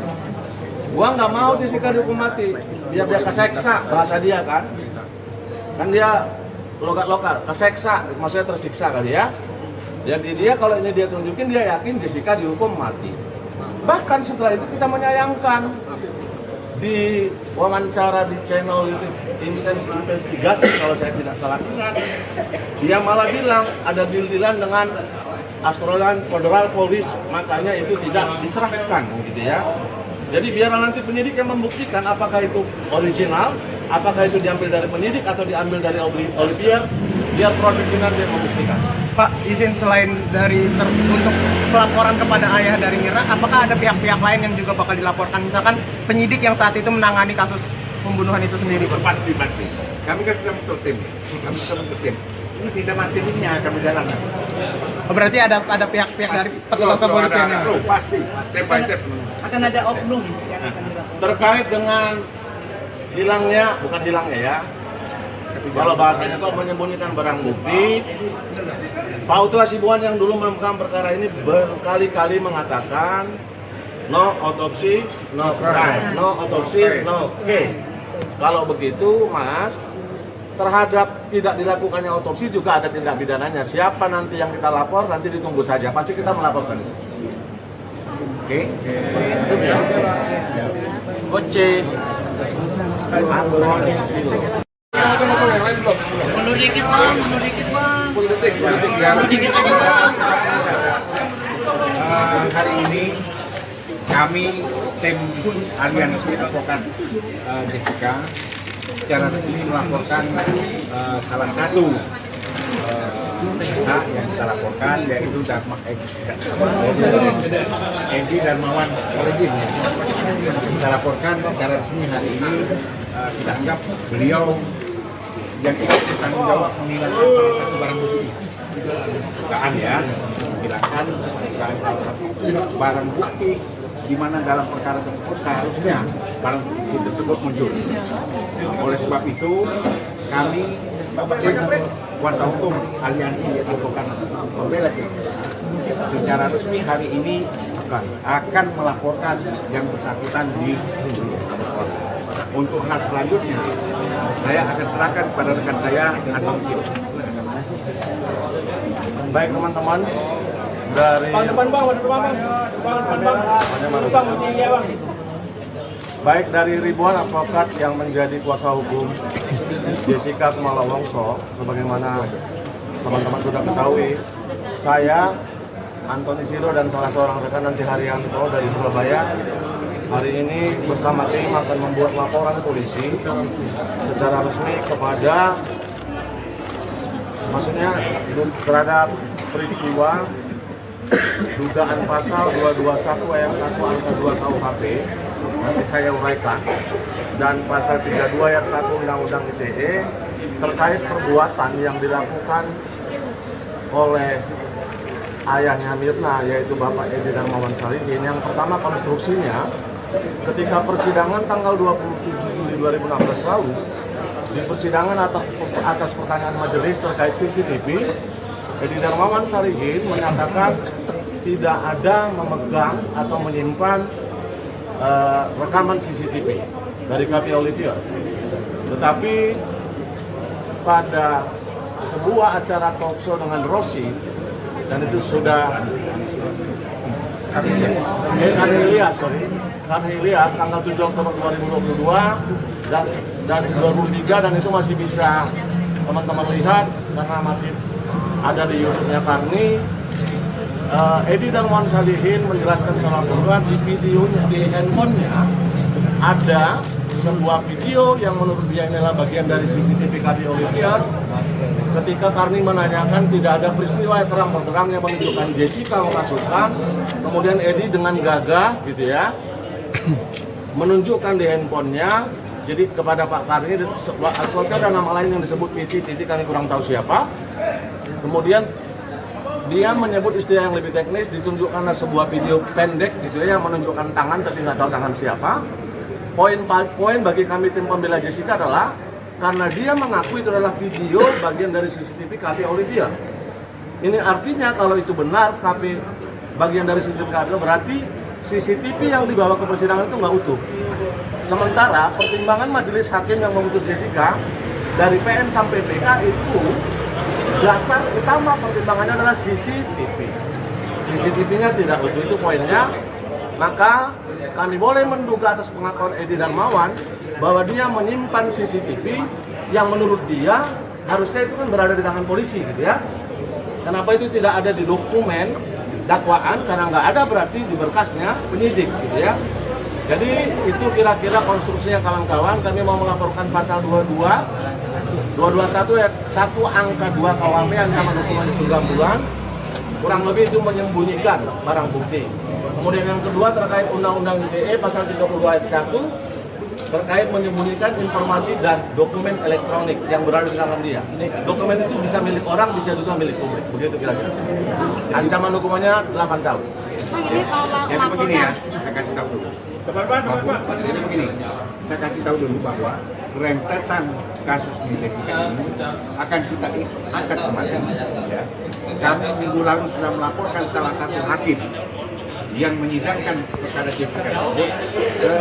Gua nggak mau Jessica dihukum mati, biar dia keseksa, bahasa dia kan dia lokal, keseksa, maksudnya tersiksa kali ya. Jadi dia kalau ini dia tunjukin, dia yakin Jessica dihukum mati. Bahkan setelah itu kita menyayangkan di wawancara di channel YouTube Intens Investigasi, kalau saya tidak salah ingat, dia malah bilang ada deal-dealan dengan Australian Federal Police, makanya itu tidak diserahkan gitu ya. Jadi biarlah nanti penyidik yang membuktikan apakah itu original, apakah itu diambil dari penyidik atau diambil dari Olivier, biar proses ini nanti yang membuktikan. Pak, izin selain untuk pelaporan kepada ayah dari Mirna, apakah ada pihak-pihak lain yang juga bakal dilaporkan? Misalkan penyidik yang saat itu menangani kasus pembunuhan itu sendiri, Pak? Pasti. Kami kan sudah bentuk tim. Ini Dinda Martin ini yang akan berjalan. Berarti ada pihak-pihak dari petugas kepolisian yang Pasti. Step by step. Akan ada oknum yang akan dilaporkan. Terkait dengan bukan hilangnya ya, kalau bahasanya kok menyembunyikan barang bukti, Pak Utu Hasibuan yang dulu menemukan perkara ini berkali-kali mengatakan no autopsy, no crime, no autopsy, no case. Kalau begitu Mas, terhadap tidak dilakukannya otopsi juga ada tindak pidananya. Siapa nanti yang kita lapor, nanti ditunggu saja, pasti kita melaporkan itu. Oke? Oke. Mundur dikit bang. Mundur dikit aja bang. Hari ini kami tim Aliansi Advokat Jessica secara resmi melaporkan salah satu pihak yang kita laporkan, yaitu Edi Darmawan Kolegin. Kita laporkan secara resmi hari ini, kita anggap beliau yang ikut bertanggung jawab menghilangkan salah satu barang bukti. Dugaan ya, menghilangkan salah satu barang bukti di mana dalam perkara tersebut seharusnya barang bukti tersebut muncul. Oleh sebab itu, kami kuasa hukum Aliansi Advokat Pembela Jessica secara resmi hari ini akan melaporkan yang bersangkutan di Untuk hal selanjutnya, saya akan serahkan pada rekan saya Anton Siro. Baik teman-teman, dari baik dari ribuan advokat yang menjadi kuasa hukum Jessica Kumala Wongso, sebagaimana teman-teman sudah ketahui, saya Antoni Siro dan salah seorang rekan Nanti Haryanto dari Surabaya hari ini bersama tim akan membuat laporan polisi secara resmi kepada, maksudnya terhadap peristiwa dugaan pasal 221 ayat 1 angka 2 KUHP, nanti saya uraikan, dan pasal 32 ayat 1 Undang-Undang ITE terkait perbuatan yang dilakukan oleh ayahnya Mirna, yaitu Bapak Edi Darmawan Salihin. Yang pertama, konstruksinya ketika persidangan tanggal 27 Juli 2016 lalu, di persidangan atas pertanyaan majelis terkait CCTV, Edi Darmawan Salihin menyatakan tidak ada memegang atau menyimpan rekaman CCTV dari KPI Olivier. Tetapi pada sebuah acara talkshow dengan Rossi, dan itu sudah Karnilias tanggal 7 Oktober 2022 dan 2003, dan itu masih bisa teman-teman lihat karena masih ada di YouTube-nya Karni. Edi Darmawan Salihin menjelaskan secara bahwa di videonya, di handphonenya ada sebuah video yang menurut dia inilah bagian dari CCTV KPI Olivier. Ketika Karni menanyakan, tidak ada peristiwa yang terang-benderang yang menunjukkan Jessica memasukkan, kemudian Edi dengan gagah gitu ya menunjukkan di handphonenya. Jadi kepada Pak Karni, aktualnya ada nama lain yang disebut Titi, kami kurang tahu siapa. Kemudian dia menyebut istilah yang lebih teknis, ditunjukkan sebuah video pendek gitu ya, yang menunjukkan tangan tapi nggak tahu tangan siapa. Poin bagi kami tim pembela Jessica adalah karena dia mengaku itu adalah video bagian dari CCTV KPI Olivier. Ini artinya kalau itu benar bagian dari CCTV KPI, berarti CCTV yang dibawa ke persidangan itu nggak utuh. Sementara pertimbangan majelis hakim yang memutus Jessica dari PN sampai PK itu dasar utama pertimbangannya adalah CCTV. CCTV-nya tidak utuh, itu poinnya. Maka kami boleh menduga atas pengakuan Edi Darmawan bahwa dia menyimpan CCTV yang menurut dia harusnya itu kan berada di tangan polisi gitu ya. Kenapa itu tidak ada di dokumen dakwaan? Karena nggak ada berarti di berkasnya penyidik gitu ya. Jadi itu kira-kira konstruksinya kawan-kawan. Kami mau melaporkan pasal 221 ayat 1 angka 2 KUHP ancaman hukuman 9 bulan. Kurang lebih itu menyembunyikan barang bukti. Kemudian yang kedua terkait Undang-Undang ITE pasal 32 ayat 1 terkait menyembunyikan informasi dan dokumen elektronik yang berada di tangan dia. Ini dokumen itu bisa milik orang, bisa juga milik publik. Begitu kira-kira. Ancaman hukumannya 8 tahun. Jadi begini ya, saya kasih tahu dulu. Jadi begini, saya kasih tahu dulu bahwa rentetan kasus di Jessica ini akan kita angkat kembali. Ya. Kami minggu lalu sudah melaporkan salah satu hakim yang menyidangkan perkara Jessica tersebut ke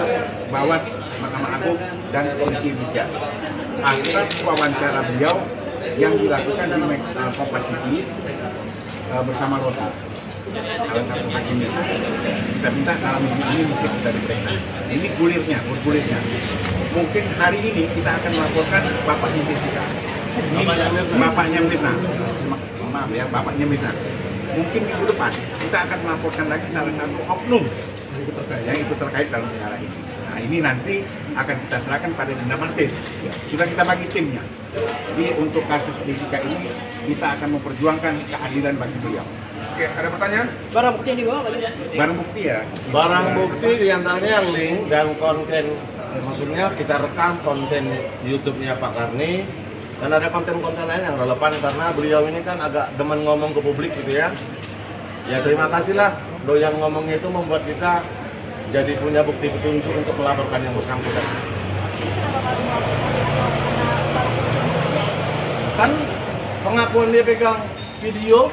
Bawas Mahkamah Agung dan Komisi Yudisial atas wawancara beliau yang dilakukan di Kompas TV bersama Rossi, salah satu hakimnya. Kita minta dalam minggu ini mungkin kita diperiksa. Ini bergulirnya. Mungkin hari ini kita akan melaporkan bapaknya Jessica, bapaknya Mirna. Maaf ya, bapaknya Mirna. Mungkin minggu depan kita akan melaporkan lagi salah satu oknum yang ikut terkait dalam perkara ini. Nah ini nanti akan kita serahkan pada Dinda Martin. Sudah kita bagi timnya. Jadi untuk kasus Jessica ini kita akan memperjuangkan keadilan bagi beliau. Oke, ada pertanyaan? Barang bukti yang dibawa apa juga? Barang bukti ya. Barang bukti diantaranya yang link dan konten, maksudnya kita rekam konten YouTube-nya Pak Karni. Dan ada konten-konten lain yang relevan karena beliau ini kan agak demen ngomong ke publik gitu ya. Ya terima kasih lah, doyan ngomongnya itu membuat kita jadi punya bukti petunjuk untuk melaporkan yang bersangkutan. Kan pengakuan dia pegang video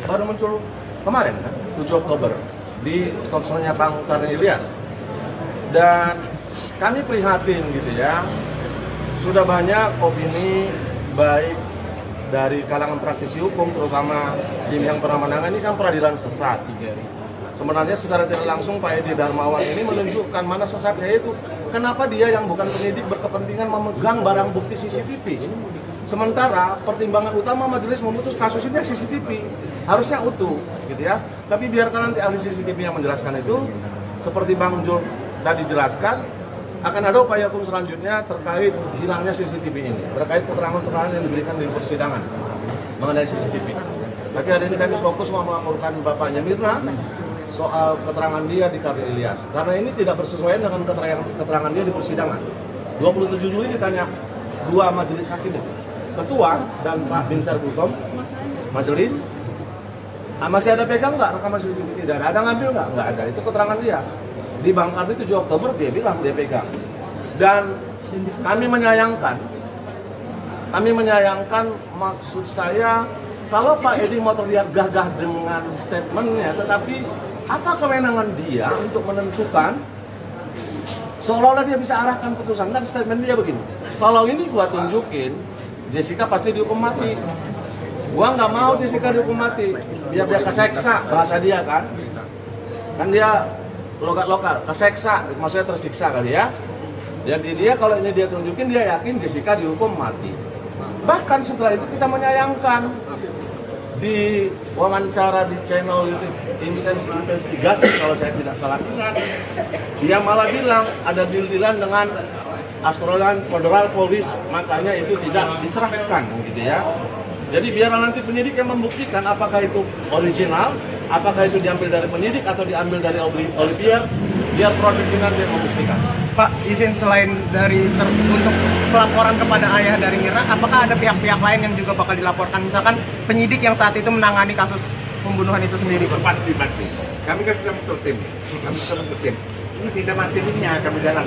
baru muncul kemarin kan, 7 Oktober di talkshow-nya Bang Karni Ilyas. Dan kami prihatin gitu ya. Sudah banyak opini baik dari kalangan praktisi hukum, terutama tim yang pernah menangani kan peradilan sesat. Sebenarnya secara tidak langsung Pak Edi Darmawan ini menunjukkan mana sesatnya itu. Kenapa dia yang bukan penyidik berkepentingan memegang barang bukti CCTV? Sementara pertimbangan utama majelis memutus kasus ini CCTV harusnya utuh, gitu ya. Tapi biarkan nanti ahli CCTV yang menjelaskan itu. Seperti Bang Jul tadi jelaskan, akan ada upaya hukum selanjutnya terkait hilangnya CCTV ini, terkait keterangan-keterangan yang diberikan di persidangan mengenai CCTV. Tapi hari ini kami fokus mau melaporkan bapaknya Mirna soal keterangan dia di KP Ilyas, karena ini tidak bersesuaian dengan keterangan dia di persidangan. 27 Juli ditanya dua majelis hakim, ketua dan Pak Binsar Hukum majelis, masih ada pegang nggak rekaman CCTV? Tidak ada ngambil nggak ada, itu keterangan dia. Di Bang Kardi 7 Oktober dia bilang dia pegang. Dan kami menyayangkan maksud saya kalau Pak Edi mau terlihat gagah dengan statementnya, tetapi apa kewenangan dia untuk menentukan seolah-olah dia bisa arahkan putusan? Kan statement dia begini, kalau ini gua tunjukin Jessica pasti dihukum mati, gua nggak mau Jessica dihukum mati biar dia keseksa, bahasa dia kan dia logat lokal, keseksa, maksudnya tersiksa kali ya. Jadi dia kalau ini dia tunjukin, dia yakin Jessica dihukum mati. Bahkan setelah itu kita menyayangkan di wawancara di channel YouTube Investigasi, kalau saya tidak salah ingat, dia malah bilang ada deal-dealan dengan Australian Federal Police, makanya itu tidak diserahkan gitu ya. Jadi biar nanti penyidik yang membuktikan apakah itu original, apakah itu diambil dari penyidik atau diambil dari Olivier, biar proses ini nanti yang membuktikan. Pak, izin selain untuk pelaporan kepada ayah dari Mirna, apakah ada pihak-pihak lain yang juga bakal dilaporkan? Misalkan penyidik yang saat itu menangani kasus pembunuhan itu sendiri, Pak? Pasti. Kami kan sudah bentuk tim. Ini tidak mati ini yang akan berjalan.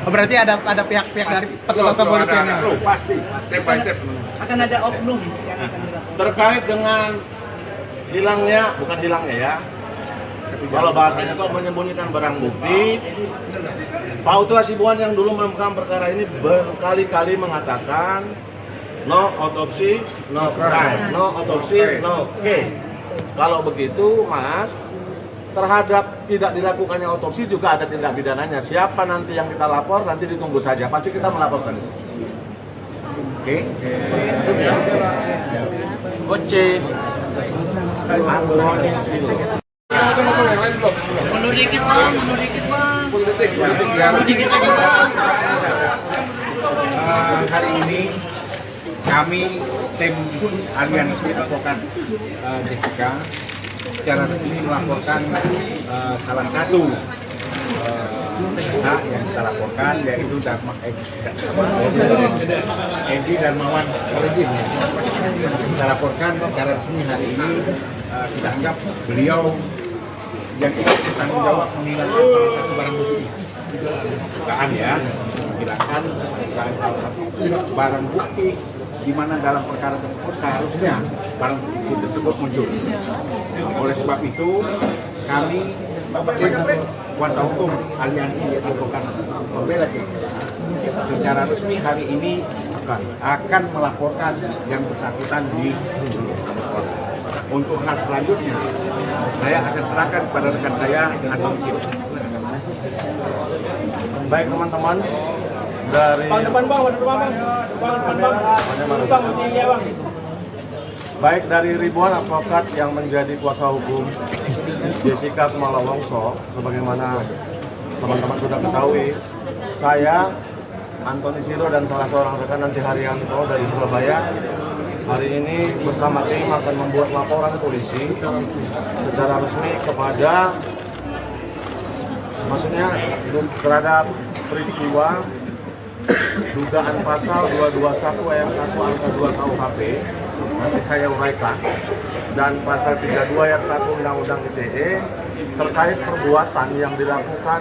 Berarti ada pihak-pihak dari petugas kepolisian yang pasti. Step by step. Akan ada oknum yang akan dilakukan. Terkait dengan bukan hilangnya ya, kalau bahasanya kok menyembunyikan barang bukti, Pak Utu Hasibuan yang dulu menemukan perkara ini berkali-kali mengatakan no autopsy, no crime, no autopsy, no case. Kalau begitu Mas, terhadap tidak dilakukannya otopsi juga ada tindak pidananya. Siapa nanti yang kita lapor, nanti ditunggu saja, pasti kita melaporkan itu. Oke? Oke. Mundur dikit bang. Mundur dikit aja bang. Hari ini kami tim Aliansi Advokat Jessica secara resmi melaporkan salah satu pihak yang kita laporkan, yaitu Edi Darmawan Kolegin. Kita laporkan secara resmi hari ini, kita anggap beliau yang ikut bertanggung jawab menghilangkan salah satu barang bukti. Menghilangkan salah satu barang bukti di mana dalam perkara tersebut seharusnya barang bukti tersebut muncul. Oleh sebab itu, kami kuasa hukum Aliansi Advokat Pembela Jessica secara resmi hari ini akan melaporkan yang bersangkutan di untuk hal selanjutnya saya akan serahkan pada rekan saya Anton Siro. Baik teman-teman dari baik dari ribuan advokat yang menjadi kuasa hukum Jessica Kumala Wongso, sebagaimana teman-teman sudah ketahui, saya Antoni Siro dan salah seorang rekan Nanti Haryanto dari Surabaya hari ini bersama tim akan membuat laporan polisi secara resmi kepada, maksudnya terhadap peristiwa dugaan pasal 221 ayat 1 angka 2 KUHP, nanti saya uraikan, dan pasal 32 ayat 1 Undang-Undang ITE terkait perbuatan yang dilakukan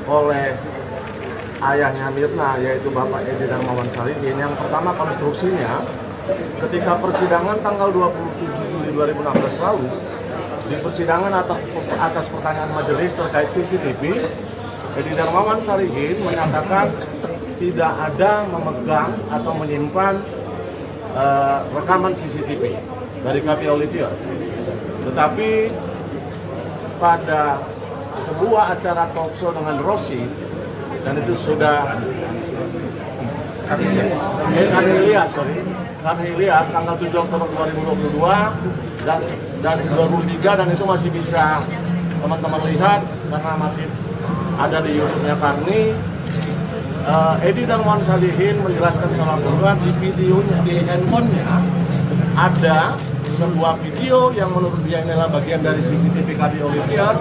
oleh ayahnya Mirna, yaitu Bapak Edi Darmawan Salihin. Yang pertama, konstruksinya ketika persidangan tanggal 27 Juli 2016 lalu, di persidangan atas pertanyaan majelis terkait CCTV, Edi Darmawan Salihin menyatakan tidak ada memegang atau menyimpan rekaman CCTV dari KPI Olivier. Tetapi pada sebuah acara talk show dengan Rossi, dan itu sudah Karni Ilyas tanggal 7 Oktober 2022 dan 2003, dan itu masih bisa teman-teman lihat karena masih ada di YouTube-nya Karni. Edi Darmawan Salihin menjelaskan secara bahwa di videonya, di handphonenya ada sebuah video yang menurut dia inilah bagian dari CCTV KPI Olivier.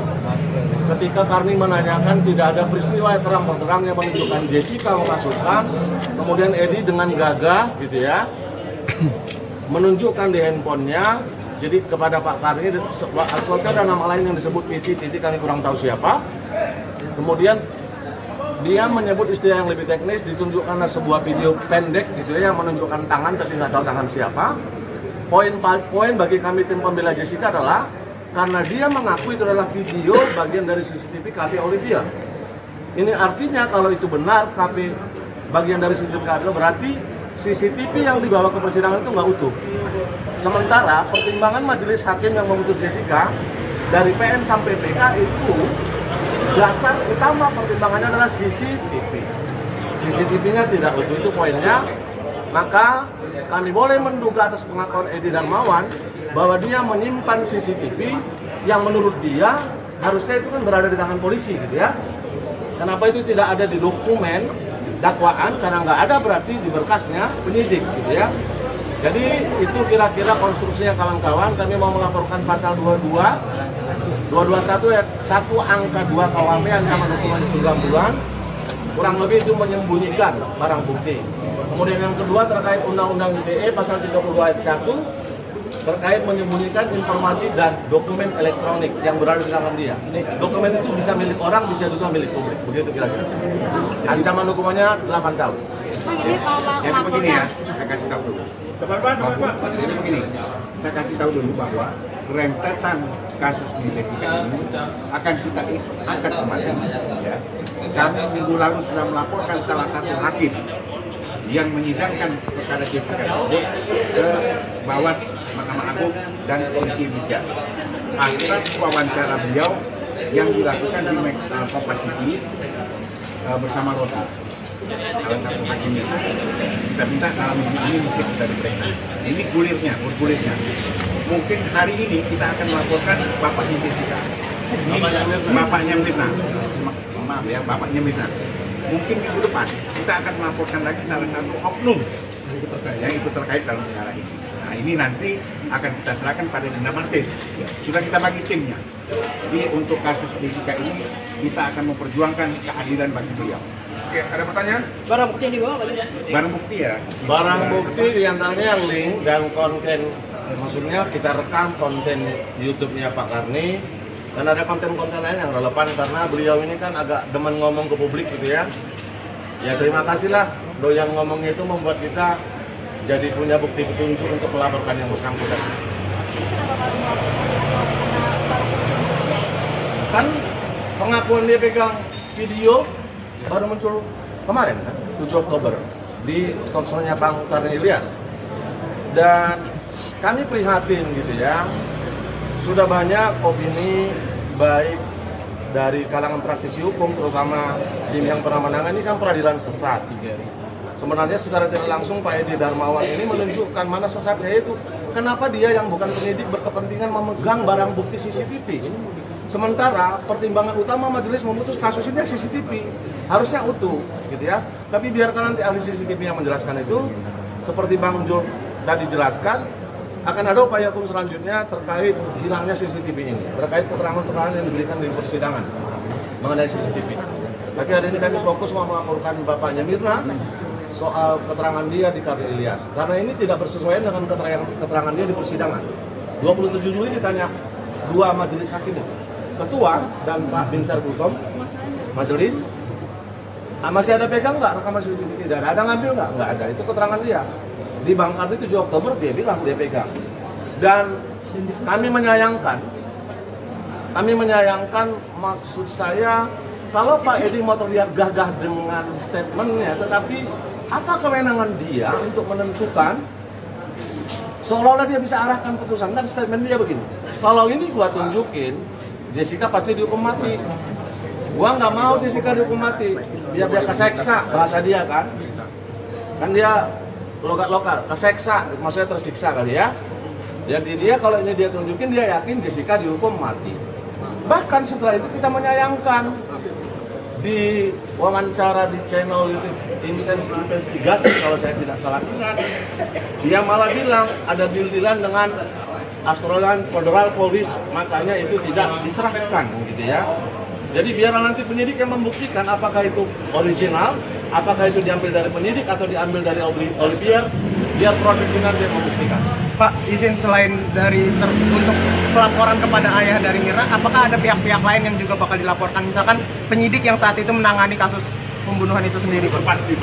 Ketika Karni menanyakan tidak ada peristiwa yang terang-benderang yang menunjukkan Jessica memasukkan, kemudian Edi dengan gagah gitu ya menunjukkan di handphonenya. Jadi kepada Pak Karni, sebetulnya ada nama lain yang disebut Titi, kami kurang tahu siapa. Kemudian dia menyebut istilah yang lebih teknis, ditunjukkan sebuah video pendek gitu ya yang menunjukkan tangan tapi nggak tahu tangan siapa. Poin bagi kami tim pembela Jessica adalah karena dia mengaku itu adalah video bagian dari CCTV KPI Olivier. Ini artinya kalau itu benar bagian dari CCTV KPI, berarti CCTV yang dibawa ke persidangan itu nggak utuh. Sementara pertimbangan majelis hakim yang memutus Jessica dari PN sampai PK itu dasar utama pertimbangannya adalah CCTV. CCTV-nya tidak utuh, itu poinnya. Maka kami boleh menduga atas pengakuan Edi Darmawan bahwa dia menyimpan CCTV yang menurut dia harusnya itu kan berada di tangan polisi gitu ya. Kenapa itu tidak ada di dokumen dakwaan? Karena nggak ada berarti di berkasnya penyidik gitu ya. Jadi itu kira-kira konstruksinya kawan-kawan. Kami mau melaporkan pasal 221 ayat 1 angka 2 KUHP ancaman hukuman 9 bulan. Kurang lebih itu menyembunyikan barang bukti. Kemudian yang kedua terkait Undang-Undang ITE pasal 32 ayat 1 terkait menyembunyikan informasi dan dokumen elektronik yang berada di tangan dia. Dokumen itu bisa milik orang, bisa juga milik publik. Begitu kira-kira. Ancaman hukumannya 8 tahun. Jadi begini ya, saya kasih tahu dulu. Jadi begini, saya kasih tahu dulu bahwa rentetan kasus di Jessica ini akan kita angkat kembali. Ya. Kami minggu lalu sudah melaporkan salah satu hakim yang menyidangkan perkara Jessica tersebut ke Bawas Mahkamah Agung dan Polisi Indonesia atas wawancara beliau yang dilakukan di Kompas TV bersama Rossi, salah satu hakimnya. Kita minta dalam minggu ini mungkin kita diperiksa. Ini bergulirnya. Mungkin hari ini kita akan melaporkan bapaknya Jessica, bapaknya Mirna. Maaf ya, bapaknya Mirna. Mungkin minggu depan kita akan melaporkan lagi salah satu oknum yang ikut terkait dalam perkara ini. Nah ini nanti akan kita serahkan pada Dinda Martin. Sudah kita bagi timnya. Jadi untuk kasus Jessica ini kita akan memperjuangkan keadilan bagi beliau. Oke, ada pertanyaan? Barang bukti yang dibawa apa? Barang bukti ya. Barang bukti diantaranya link dan konten, maksudnya kita rekam konten YouTube-nya Pak Karni. Dan ada konten-konten lain yang relevan karena beliau ini kan agak demen ngomong ke publik gitu ya. Ya terima kasihlah, doyan ngomongnya itu membuat kita jadi punya bukti petunjuk untuk melaporkan yang bersangkutan. Kan pengakuan dia pegang video baru muncul kemarin kan, 7 Oktober di talkshow-nya Bang Karni Ilyas. Dan kami prihatin gitu ya. Sudah banyak opini baik dari kalangan praktisi hukum, terutama tim yang pernah menangani kan peradilan sesat. Sebenarnya secara tidak langsung Pak Edi Darmawan ini menunjukkan mana sesatnya, itu kenapa dia yang bukan penyidik berkepentingan memegang barang bukti CCTV. Sementara pertimbangan utama majelis memutus kasus ini CCTV harusnya utuh, gitu ya. Tapi biarkan nanti ahli CCTV yang menjelaskan itu. Seperti Bang Jul tadi jelaskan, akan ada upaya hukum selanjutnya terkait hilangnya CCTV ini, terkait keterangan-keterangan yang diberikan di persidangan mengenai CCTV. Tapi hari ini kami fokus mau melaporkan bapaknya Mirna soal keterangan dia di KPI Ilyas, karena ini tidak bersesuaian dengan keterangan dia di persidangan. 27 Juli ditanya dua majelis hakim, ketua dan Pak Binsar Kultom majelis, masih ada pegang nggak rekaman CCTV? Tidak ada ngambil nggak ada. Itu keterangan dia. Di Bang Karni 7 Oktober dia bilang dia pegang. Dan kami menyayangkan maksud saya kalau Pak Edi mau terlihat gagah dengan statementnya, tetapi apa kewenangan dia untuk menentukan seolah-olah dia bisa arahkan putusan? Kan statement dia begini, kalau ini gua tunjukin, Jessica pasti dihukum mati. Gua nggak mau Jessica dihukum mati, biar dia keseksa, bahasa dia kan dia logat lokal, keseksa, maksudnya tersiksa kali ya. Jadi dia kalau ini dia tunjukin, dia yakin Jessica dihukum mati. Bahkan setelah itu kita menyayangkan di wawancara di channel YouTube Intens Investigasi, kalau saya tidak salah ingat, dia malah bilang ada deal-dealan dengan Australian Federal Police, makanya itu tidak diserahkan gitu ya. Jadi biar nanti penyidik yang membuktikan apakah itu original, apakah itu diambil dari penyidik atau diambil dari Olivier, biar proses ini nanti yang membuktikan. Pak, izin selain untuk pelaporan kepada ayah dari Mirna, apakah ada pihak-pihak lain yang juga bakal dilaporkan? Misalkan penyidik yang saat itu menangani kasus pembunuhan itu sendiri, Pak? Pasti.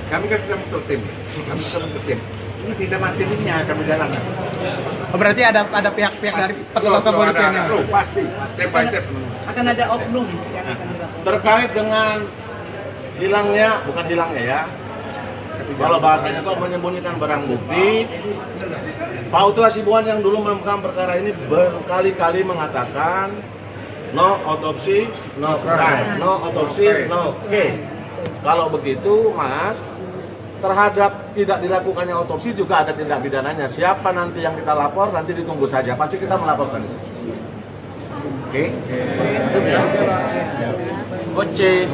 Kami kan sudah bentuk tim. Ini tidak mati ini yang akan berjalan. Oh, berarti ada pihak-pihak dari petugas kepolisian yang Pasti. Step by step. Akan ada oknum yang akan dilakukan. Terkait dengan hilangnya, bukan hilangnya ya, kalau bahasanya itu menyembunyikan barang bukti, Pak Utu Hasibuan yang dulu menemukan perkara ini berkali-kali mengatakan no autopsy, no crime, no autopsy, no case. Kalau begitu, Mas, terhadap tidak dilakukannya otopsi juga ada tindak pidananya. Siapa nanti yang kita lapor, nanti ditunggu saja. Pasti kita melaporkan. Oke? Oce.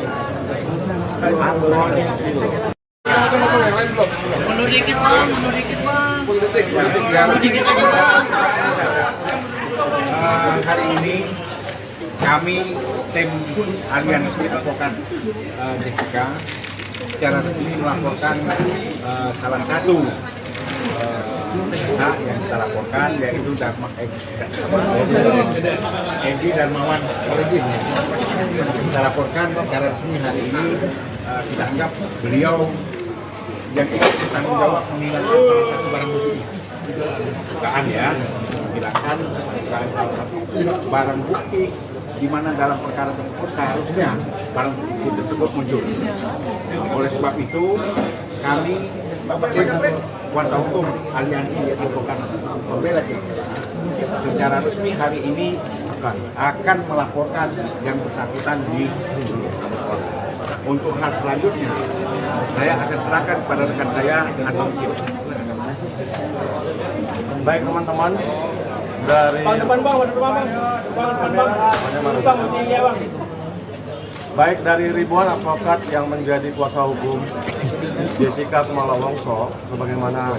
Mundur dikit bang, mundur dikit bang. Mundur dikit aja bang. Hari ini kami tim Aliansi Advokat Jessica secara resmi melaporkan salah satu pihak yang kita laporkan, yaitu Edi Darmawan Salihin. Kita laporkan secara resmi hari ini, kita anggap beliau yang ikut bertanggung jawab menghilangkan salah satu barang bukti. Bukaan ya, menghilangkan salah satu barang bukti di mana dalam perkara tersebut seharusnya barang bukti tersebut muncul. Oleh sebab itu, kami kuasa hukum Aliansi Advokat Pembela Jessica secara resmi hari ini akan melaporkan yang bersangkutan di Mabes. Untuk hal selanjutnya, saya akan serahkan pada rekan saya Anton Siro. Baik teman-teman, dari baik dari ribuan advokat yang menjadi kuasa hukum Jessica Kumala Wongso, sebagaimana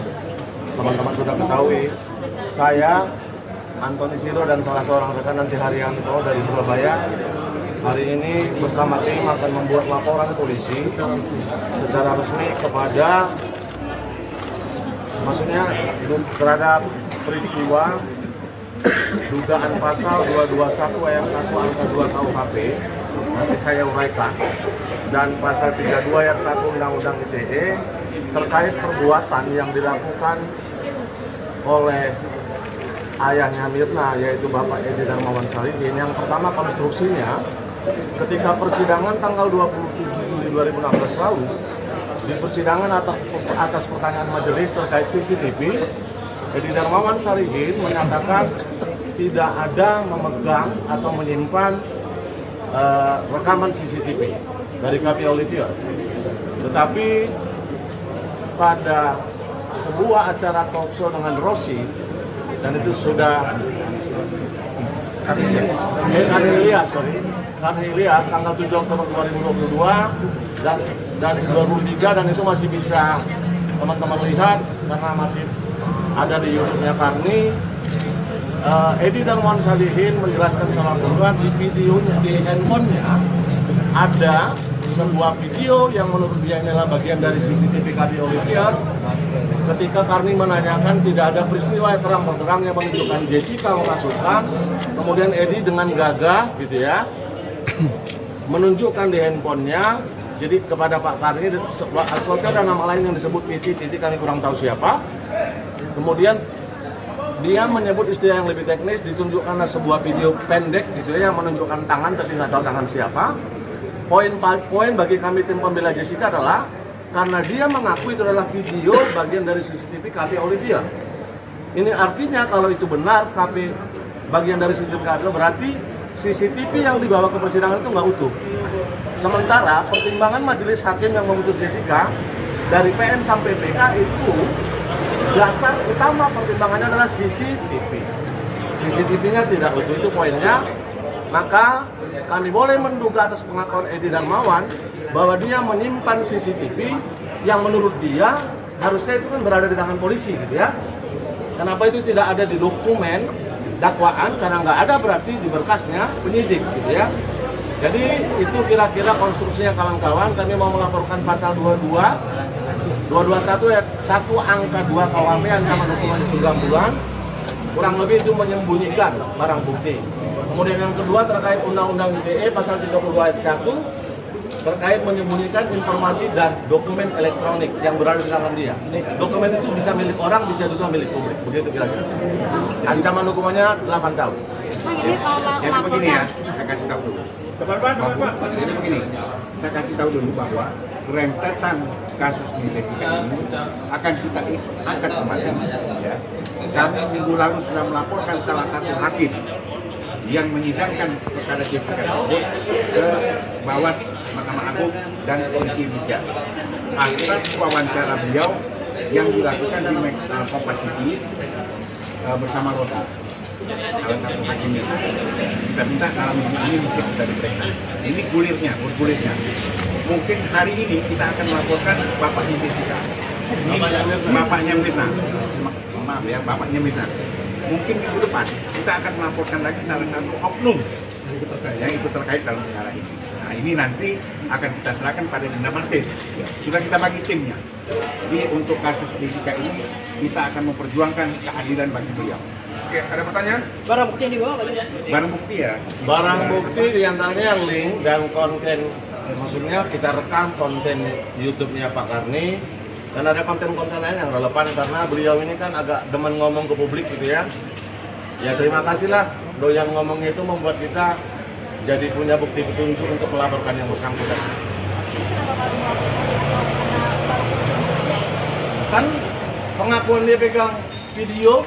teman-teman sudah ketahui, saya, Antoni Siro, dan salah seorang rekan Nanti Haryanto dari Surabaya hari ini bersama tim akan membuat laporan polisi secara resmi kepada, maksudnya terhadap peristiwa dugaan pasal 221 ayat 1 angka 2 KUHP, nanti saya uraikan, dan pasal 32 ayat 1 Undang-Undang ITE terkait perbuatan yang dilakukan oleh ayahnya Mirna, yaitu Bapak Edi Darmawan Salihin. Yang pertama, konstruksinya ketika persidangan tanggal 27 Juli 2016 lalu, di persidangan atas pertanyaan majelis terkait CCTV, Edi Darmawan Salihin menyatakan tidak ada memegang atau menyimpan rekaman CCTV dari KPI Olivier. Tetapi pada sebuah acara talkshow dengan Rossi, dan itu sudah Karni Ilyas tanggal 7 Oktober 2022 dan 2003, dan itu masih bisa teman-teman lihat karena masih ada di YouTube-nya Karni. Edi Darmawan Salihin menjelaskan secara keseluruhan di videonya, di handphonenya ada sebuah video yang menurut dia inilah bagian dari CCTV KPI Olivier. Ketika Karni menanyakan, tidak ada peristiwa yang terang-benderang yang menunjukkan Jessica memasukkan, kemudian Edi dengan gagah gitu ya menunjukkan di handphonenya. Jadi kepada Pak Karni, ada nama lain yang disebut Titik, kami kurang tahu siapa. Kemudian dia menyebut istilah yang lebih teknis, ditunjukkan sebuah video pendek gitu ya, yang menunjukkan tangan tapi nggak tahu tangan siapa. poin bagi kami tim pembela Jessica adalah karena dia mengaku itu adalah video bagian dari CCTV KP Olivia. Ini artinya kalau itu benar KP bagian dari CCTV KP, berarti CCTV yang dibawa ke persidangan itu nggak utuh. Sementara pertimbangan majelis hakim yang memutus Jessica dari PN sampai PK itu dasar utama pertimbangannya adalah CCTV. CCTV-nya tidak utuh, itu poinnya. Maka kami boleh menduga atas pengakuan Edi Darmawan bahwa dia menyimpan CCTV yang menurut dia harusnya itu kan berada di tangan polisi gitu ya. Kenapa itu tidak ada di dokumen dakwaan? Karena nggak ada berarti di berkasnya penyidik gitu ya. Jadi itu kira-kira konstruksinya kawan-kawan. Kami mau melaporkan pasal 221 ayat 1 angka 2 KUHP ancaman hukuman 9 bulan. Kurang lebih itu menyembunyikan barang bukti. Kemudian yang kedua terkait Undang-Undang ITE pasal 32 ayat 1 terkait menyembunyikan informasi dan dokumen elektronik yang berada di tangan dia. Dokumen itu bisa milik orang, bisa juga milik publik. Begitu kira-kira. Ancaman hukumannya 8 tahun. Jadi begini ya, saya kasih tahu dulu. Jadi begini, saya kasih tahu dulu bahwa rentetan kasus di Jessica ini akan kita angkat kembali. Ya. Kami minggu lalu sudah melaporkan salah satu hakim yang menyidangkan perkara Jessica tersebut ke Bawas Mahkamah Agung dan Polisi Indonesia atas wawancara beliau yang dilakukan di Kompas TV bersama Rosi, salah satu hakimnya. Kita minta dalam minggu ini mungkin kita diperiksa. Ini bergulirnya. Mungkin hari ini kita akan melaporkan bapaknya Jessica, ini bapaknya Mirna. Maaf ya, bapaknya Mirna. Mungkin minggu depan kita akan melaporkan lagi salah satu oknum yang ikut terkait dalam perkara ini. Nah ini nanti akan kita serahkan pada Dinda Martin. Sudah kita bagi timnya. Jadi untuk kasus Jessica ini kita akan memperjuangkan keadilan bagi beliau. Oke, ada pertanyaan? Barang bukti yang dibawa apa? Barang bukti ya. Barang bukti diantaranya link dan konten, maksudnya kita rekam konten YouTube-nya Pak Karni. Dan ada konten-konten lain yang relevan karena beliau ini kan agak demen ngomong ke publik gitu ya. Ya terima kasihlah, doyan ngomongnya itu membuat kita jadi punya bukti petunjuk untuk melaporkan yang bersangkutan. Kan pengakuan dia pegang video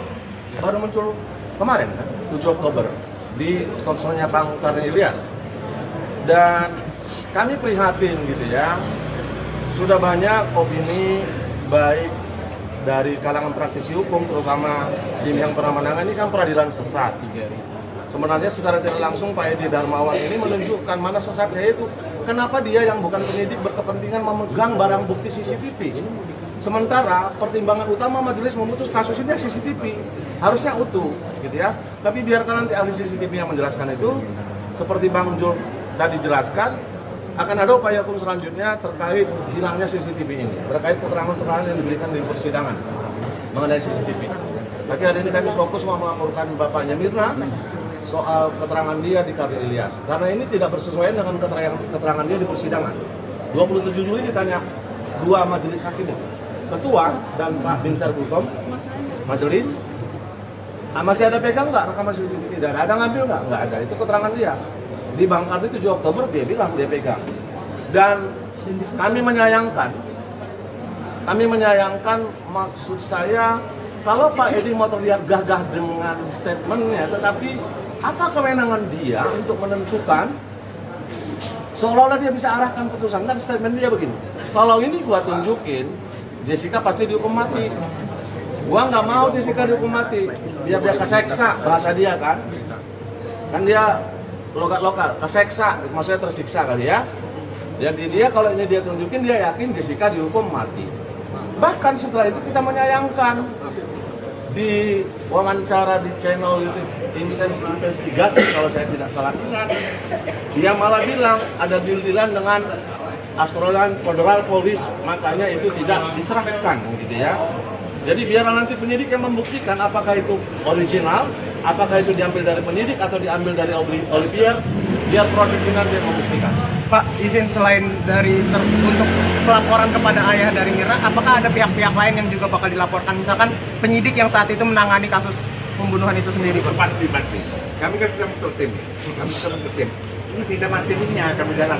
baru muncul kemarin kan, 7 Oktober di konselnya Bang Karni Ilyas. Dan kami prihatin gitu ya. Sudah banyak opini baik dari kalangan praktisi hukum, terutama tim yang pernah menangani kan peradilan sesat. Sebenarnya secara tidak langsung Pak Edi Darmawan ini menunjukkan mana sesatnya itu. Kenapa dia yang bukan penyidik berkepentingan memegang barang bukti CCTV? Sementara pertimbangan utama majelis memutus kasus ini CCTV harusnya utuh, gitu ya. Tapi biarkan nanti ahli CCTV yang menjelaskan itu. Seperti Bang Jul tadi jelaskan, akan ada upaya hukum selanjutnya terkait hilangnya CCTV ini, terkait keterangan-keterangan yang diberikan di persidangan mengenai CCTV. Tapi hari ini kami fokus mau melaporkan bapaknya Mirna soal keterangan dia di KP Ilyas, karena ini tidak bersesuaian dengan keterangan dia di persidangan. 27 Juli ditanya dua majelis hakim, ketua dan Pak Binsar Kultom majelis, masih ada pegang nggak rekaman CCTV? Tidak ada ngambil nggak ada. Itu keterangan dia. Di Bang Karni 7 Oktober dia bilang dia pegang. Dan kami menyayangkan maksud saya kalau Pak Edi mau terlihat gagah dengan statementnya, tetapi apa kewenangan dia untuk menentukan seolah-olah dia bisa arahkan putusan? Kan statement dia begini, kalau ini gua tunjukin Jessica pasti dihukum mati, gua nggak mau Jessica dihukum mati, dia keseksa, bahasa dia kan dia logat lokal, keseksa, maksudnya tersiksa kali ya. Jadi dia kalau ini dia tunjukin, dia yakin Jessica dihukum mati. Bahkan setelah itu kita menyayangkan di wawancara di channel YouTube Investigasi, kalau saya tidak salah ingat, dia malah bilang ada deal-dealan dengan Astrolan Federal Police, makanya itu tidak diserahkan gitu ya. Jadi biar nanti penyidik yang membuktikan apakah itu original, apakah itu diambil dari penyidik atau diambil dari Olivier, biar proses ini nanti yang membuktikan. Pak, izin selain dari untuk pelaporan kepada ayah dari Mirna, apakah ada pihak-pihak lain yang juga bakal dilaporkan? Misalkan penyidik yang saat itu menangani kasus pembunuhan itu sendiri, Pak? Pasti. Kami kan sudah bentuk tim. Ini tidak mati ini akan berjalan.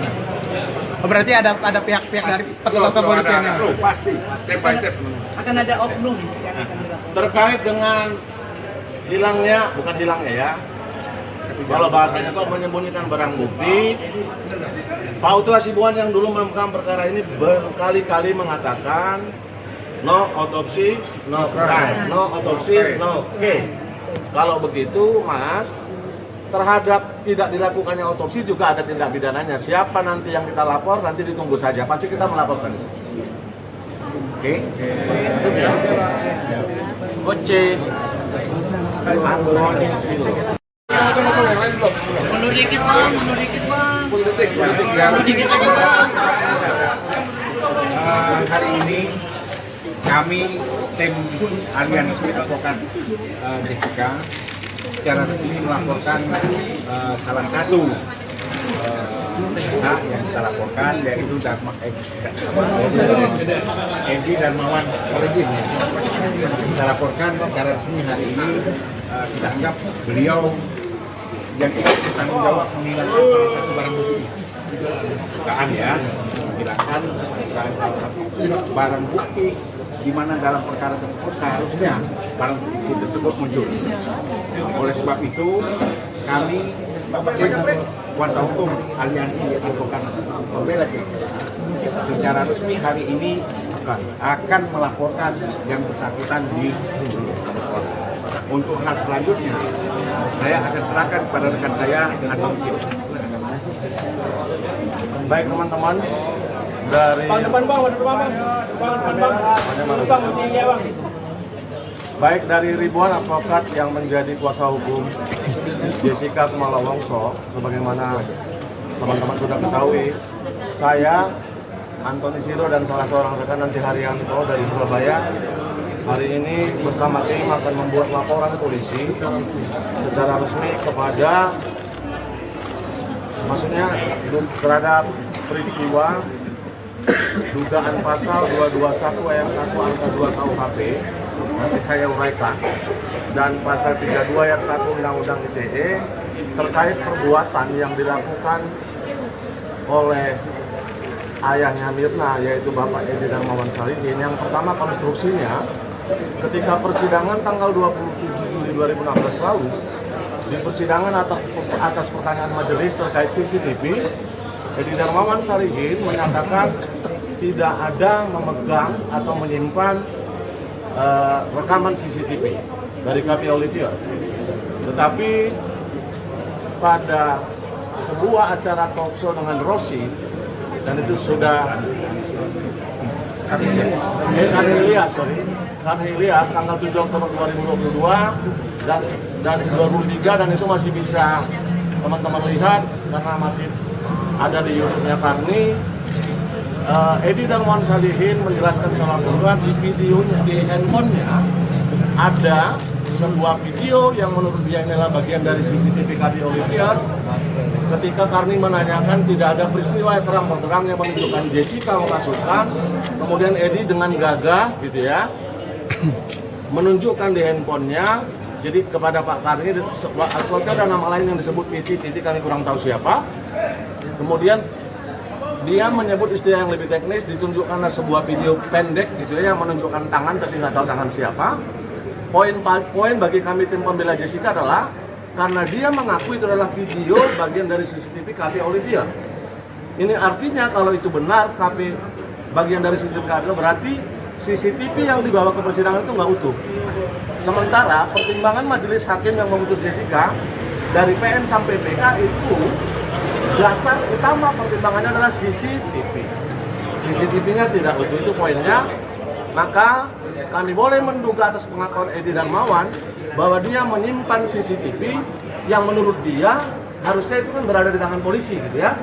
Oh, berarti ada pihak-pihak dari petugas kepolisian yang Pasti. Step by step. Akan ada oknum yang akan dilaporkan. Terkait dengan hilangnya, bukan hilangnya ya, kalau bahasanya kok menyembunyikan barang bukti, Pak Utu Hasibuan yang dulu menemukan perkara ini berkali-kali mengatakan no autopsi, no crime, no autopsi, no case. Kalau begitu, Mas, terhadap tidak dilakukannya otopsi juga ada tindak pidananya. Siapa nanti yang kita lapor, nanti ditunggu saja. Pasti kita melaporkan. Oke. Oce. Mundur dikit bang, mundur dikit bang. Mundur dikit aja bang. Hari ini kami tim Aliansi Advokat Jessica secara resmi melaporkan salah satu pihak yang kita laporkan, yaitu Edi Darmawan Salihin. Kita laporkan secara resmi hari ini, kita anggap beliau yang ikut bertanggung jawab menghilangkan salah satu barang bukti. Bukaan ya, menghilangkan salah satu barang bukti di mana dalam perkara tersebut seharusnya barang bukti tersebut muncul. Oleh sebab itu, kami kuasa hukum Aliansi Advokat Pembela Jessica secara resmi hari ini akan melaporkan yang bersangkutan di Mabes. Untuk hal selanjutnya, saya akan serahkan pada rekan saya Anton Sil. Baik teman-teman, dari baik dari ribuan advokat yang menjadi kuasa hukum Jessica Kumala Wongso, sebagaimana teman-teman sudah ketahui, saya, Antoni Silo, dan salah seorang rekan Nanti Haryanto dari Surabaya hari ini bersama tim akan membuat laporan polisi secara resmi kepada, maksudnya terhadap peristiwa dugaan pasal 221 ayat 1 angka 2 KUHP, nanti saya uraikan, dan pasal 32 ayat 1 Undang-Undang ITE terkait perbuatan yang dilakukan oleh ayahnya Mirna, yaitu Bapak Edi Darmawan Salihin. Yang pertama, konstruksinya ketika persidangan tanggal 27 Juli 2016 lalu, di persidangan atas pertanyaan majelis terkait CCTV, Edi Darmawan Salihin menyatakan tidak ada memegang atau menyimpan rekaman CCTV dari KPI Olivier. Tetapi pada sebuah acara talkshow dengan Rossi, dan itu sudah Karni Ilyas tanggal 7 Oktober 2022 dan 2003, dan itu masih bisa teman-teman lihat karena masih ada di YouTube-nya Karni. Edi Darmawan Salihin menjelaskan secara bahwa di videonya, di handphonenya ada sebuah video yang menurut dia inilah bagian dari CCTV KPI Olivier. Ketika Karni menanyakan, tidak ada peristiwa yang terang-benderang yang menunjukkan Jessica memasukkan, kemudian Edi dengan gagah gitu ya menunjukkan di handphonenya. Jadi kepada Pak Karni, ada nama lain yang disebut Titi, kami kurang tahu siapa. Kemudian dia menyebut istilah yang lebih teknis, ditunjukkanlah sebuah video pendek gitu ya, yang menunjukkan tangan tapi nggak tahu tangan siapa. Poin bagi kami tim pembela Jessica adalah karena dia mengaku itu adalah video bagian dari CCTV KPI Olivier. Ini artinya kalau itu benar bagian dari CCTV KPI, berarti CCTV yang dibawa ke persidangan itu nggak utuh. Sementara pertimbangan majelis hakim yang memutus Jessica dari PN sampai PK itu dasar utama pertimbangannya adalah CCTV. CCTV-nya tidak utuh, itu poinnya. Maka kami boleh menduga atas pengakuan Edi Darmawan bahwa dia menyimpan CCTV yang menurut dia harusnya itu kan berada di tangan polisi gitu ya.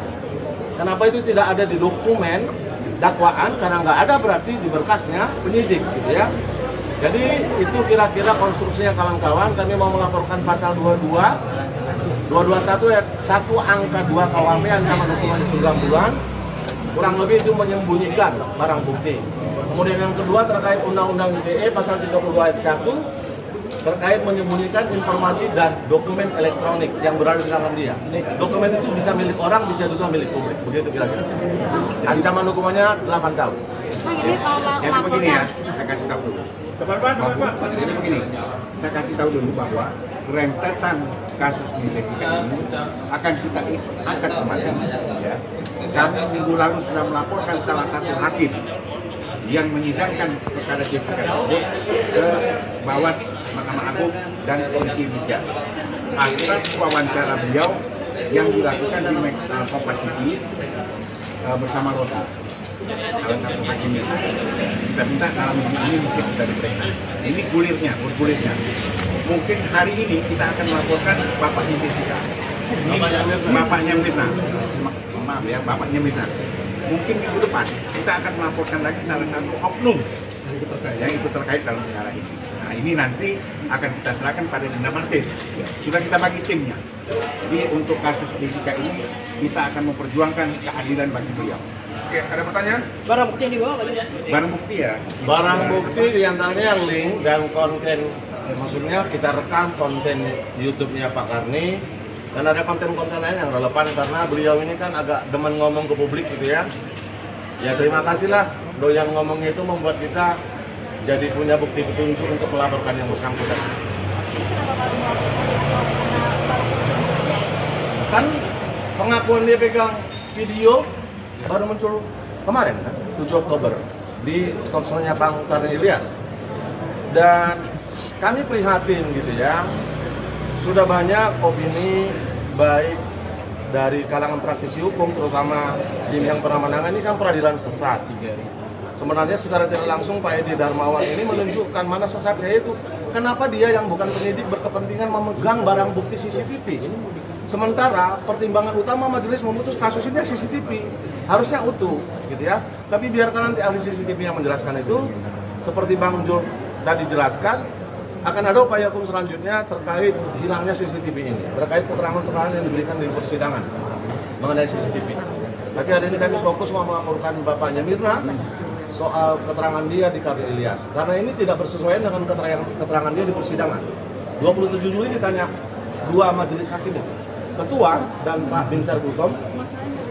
Kenapa itu tidak ada di dokumen dakwaan? Karena nggak ada berarti di berkasnya penyidik gitu ya. Jadi itu kira-kira konstruksinya kawan-kawan. Kami mau melaporkan pasal 221 ayat 1 angka 2 KUHP ancaman hukuman 9 bulan. Kurang lebih itu menyembunyikan barang bukti. Kemudian yang kedua terkait Undang-Undang ITE pasal 32 ayat 1 terkait menyembunyikan informasi dan dokumen elektronik yang berada di tangan dia. Dokumen itu bisa milik orang, bisa juga milik publik. Begitu kira-kira. Ancaman hukumannya 8 tahun. Jadi begini ya, saya kasih tahu dulu. Jadi begini, saya kasih tahu dulu bahwa rentetan kasus Jessica ini akan kita angkat kembali. Ya. Kami minggu lalu sudah melaporkan salah satu hakim yang menyidangkan perkara Jessica tersebut ke Bawas Mahkamah Agung dan Komisi Judisial atas wawancara beliau yang dilakukan di Kompas TV bersama Rosa, salah satu hakimnya. Kita minta dalam minggu ini mungkin kita diperiksa. Ini bergulirnya. Mungkin hari ini kita akan melaporkan bapaknya Jessica, ini bapaknya Mirna, maaf ya, bapaknya Mirna. Mungkin minggu depan kita akan melaporkan lagi salah satu oknum yang ikut terkait dalam perkara ini. Nah, ini nanti akan kita serahkan pada Dinda Martin. Sudah kita bagi timnya. Jadi untuk kasus Jessica ini kita akan memperjuangkan keadilan bagi beliau. Oke, ada pertanyaan? Barang bukti yang dibawa apa juga? Barang bukti ya. Barang bukti diantaranya link dan konten, maksudnya kita rekam konten YouTube-nya Pak Karni, dan ada konten-konten lain yang relevan karena beliau ini kan agak demen ngomong ke publik gitu ya. Ya terima kasihlah, doyan ngomongnya itu membuat kita jadi punya bukti petunjuk untuk melaporkan yang bersangkutan. Kan pengakuan dia pegang video baru muncul kemarin kan, 7 Oktober di konselnya Bang Karni Ilyas. Dan kami prihatin gitu ya, sudah banyak opini baik dari kalangan praktisi hukum, terutama tim yang pernah menangani kan peradilan sesat. Sebenarnya secara tidak langsung Pak Edi Darmawan ini menunjukkan mana sesatnya itu. Kenapa dia yang bukan penyidik berkepentingan memegang barang bukti CCTV? Sementara pertimbangan utama majelis memutus kasus ini CCTV, harusnya utuh, gitu ya. Tapi biarkan nanti ahli CCTV yang menjelaskan itu, seperti Bang Jul tadi jelaskan, akan ada upaya hukum selanjutnya terkait hilangnya CCTV ini, terkait keterangan-keterangan yang diberikan di persidangan mengenai CCTV. Tapi hari ini kami fokus mau melaporkan bapaknya Mirna soal keterangan dia di Karni Ilyas, karena ini tidak bersesuaian dengan keterangan dia di persidangan. 27 Juli ditanya dua majelis hakim, ketua dan Pak Binsar Bukom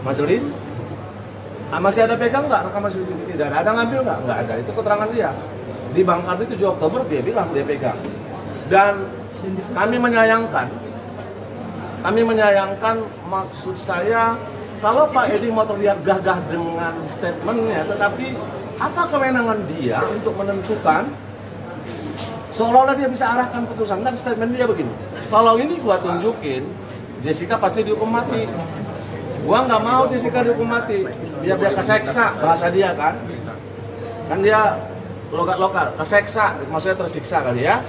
majelis, masih ada pegang nggak rekaman CCTV? Tidak ada. Ada ngambil nggak? Nggak ada. Itu keterangan dia. Di Bang Karni 7 Oktober dia bilang dia pegang. Dan kami menyayangkan maksud saya, kalau Pak Edi mau terlihat gagah dengan statementnya, tetapi apa kewenangan dia untuk menentukan seolah-olah dia bisa arahkan putusan? Kan statement dia begini, kalau ini gua tunjukin Jessica pasti dihukum mati, gua nggak mau Jessica dihukum mati, biar dia keseksa, bahasa dia kan dia logat lokal, keseksa, maksudnya tersiksa kali ya.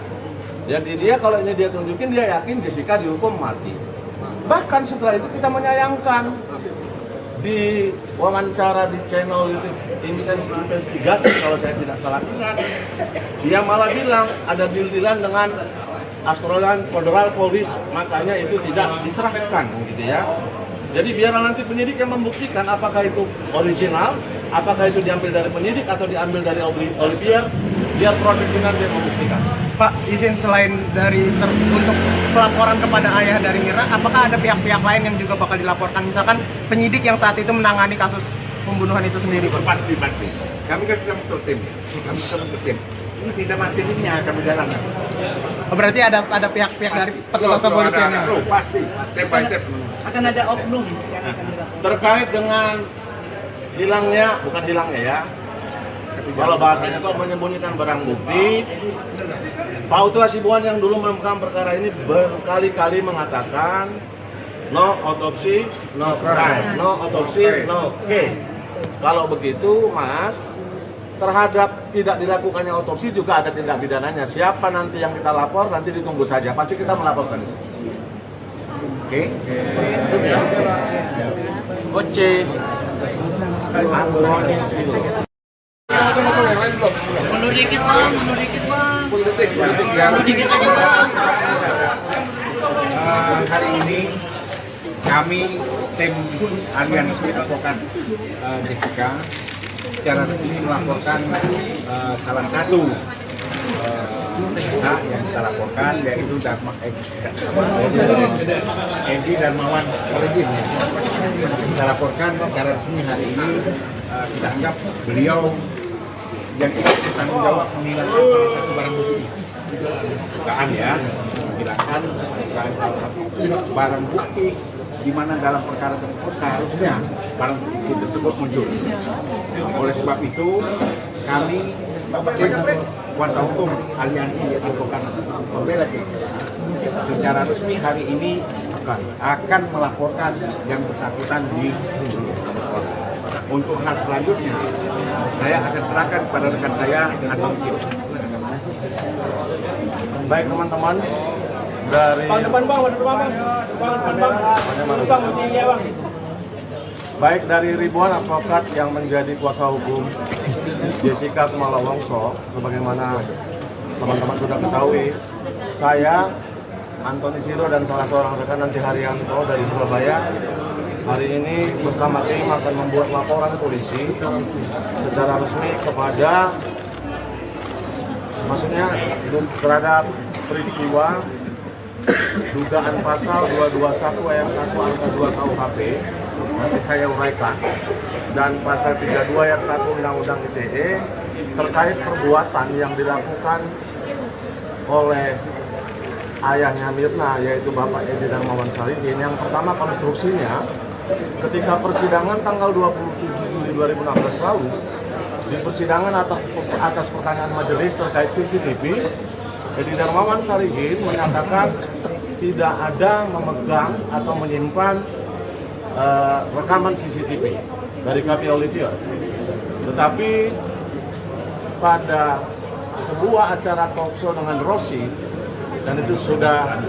Jadi dia kalau ini dia tunjukin, dia yakin Jessica dihukum mati. Bahkan setelah itu kita menyayangkan di wawancara di channel YouTube Investigasi, kalau saya tidak salah ingat, dia malah bilang ada deal-dealan dengan Astrolan Federal Police, makanya itu tidak diserahkan gitu ya. Jadi biar nanti penyidik yang membuktikan apakah itu original, apakah itu diambil dari penyidik atau diambil dari Olivier, biar proses ini nanti yang membuktikan. Pak, izin selain untuk pelaporan kepada ayah dari Mirna, apakah ada pihak-pihak lain yang juga bakal dilaporkan? Misalkan penyidik yang saat itu menangani kasus pembunuhan itu sendiri, Pak? Pasti. Kami kan sudah bentuk tim. Ini Dinda Martin ini yang akan berjalan. Oh, berarti ada pihak-pihak dari petugas kepolisian yang pasti. Step by step. Akan ada oknum yang akan dilakukan. Terkait dengan bukan hilangnya ya, kalau bahasanya itu menyembunyikan barang bukti, Pak Utu Hasibuan yang dulu memegang perkara ini berkali-kali mengatakan no autopsy, no crime, no autopsy, no case. Kalau begitu, Mas, terhadap tidak dilakukannya otopsi juga ada tindak pidananya. Siapa nanti yang kita lapor, nanti ditunggu saja. Pasti kita melaporkan itu. Oke? Oke. Mundur dikit bang, mundur dikit bang. Mundur dikit aja bang. Hari ini kami tim aliansi advokat Jessica secara resmi melaporkan salah satu Nah, yang kita laporkan yaitu Edi Darmawan Saligin. Kita laporkan secara resmi hari ini kita anggap beliau yang kita bertanggung jawab menghilangkan salah satu barang bukti. Dugaan ya, menghilangkan salah satu barang bukti di mana dalam perkara tersebut seharusnya barang bukti tersebut muncul. Oleh sebab itu, kami kuasa hukum Aliansi Advokat Pembela Jessica secara resmi hari ini akan melaporkan yang bersangkutan di untuk hal selanjutnya saya akan serahkan pada rekan saya Anton Siro. Baik teman-teman, dari baik dari ribuan advokat yang menjadi kuasa hukum Jessica Kumala Wongso, sebagaimana teman-teman sudah ketahui, saya Antoni Siro dan salah seorang rekan Nanti Haryanto dari Surabaya hari ini bersama tim akan membuat laporan polisi secara resmi kepada, maksudnya terhadap peristiwa dugaan pasal 221 ayat 1 angka 2 KUHP, nanti saya uraikan, dan pasal 32 ayat 1 Undang-Undang ITE terkait perbuatan yang dilakukan oleh ayahnya Mirna, yaitu Bapak Edi Darmawan Saligin. Yang pertama, konstruksinya ketika persidangan tanggal 27 Juli 2016 lalu, di persidangan atas pertanyaan majelis terkait CCTV, Edi Darmawan Saligin menyatakan tidak ada memegang atau menyimpan rekaman CCTV dari KP Olivier. Tetapi pada sebuah acara talk show dengan Rossi, dan itu sudah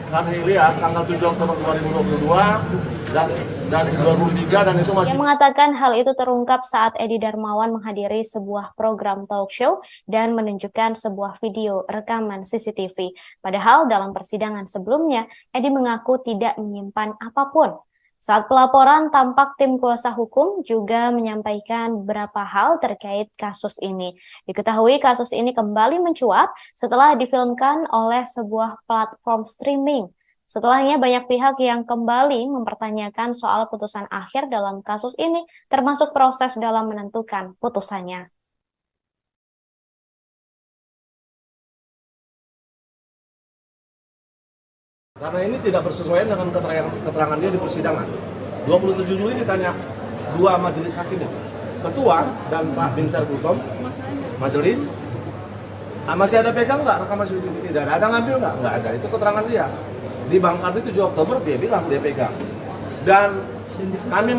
Karni Ilyas tanggal 7 Oktober 2022 dan 2003, dan itu masih Yang mengatakan hal itu terungkap saat Edi Darmawan menghadiri sebuah program talk show dan menunjukkan sebuah video rekaman CCTV. Padahal dalam persidangan sebelumnya, Edi mengaku tidak menyimpan apapun. Saat pelaporan, tampak tim kuasa hukum juga menyampaikan beberapa hal terkait kasus ini. Diketahui kasus ini kembali mencuat setelah difilmkan oleh sebuah platform streaming. Setelahnya banyak pihak yang kembali mempertanyakan soal putusan akhir dalam kasus ini, termasuk proses dalam menentukan putusannya. karena ini tidak bersesuaian dengan keterangan dia di persidangan. 27 Juli ditanya dua majelis hakim, ketua dan Pak Binsar Butom, majelis, masih ada pegang nggak rekaman CCTV? Tidak ada. Ada ngambil nggak? Nggak ada. Itu keterangan dia. Di Bang Kardi 7 Oktober dia bilang dia pegang. Dan kami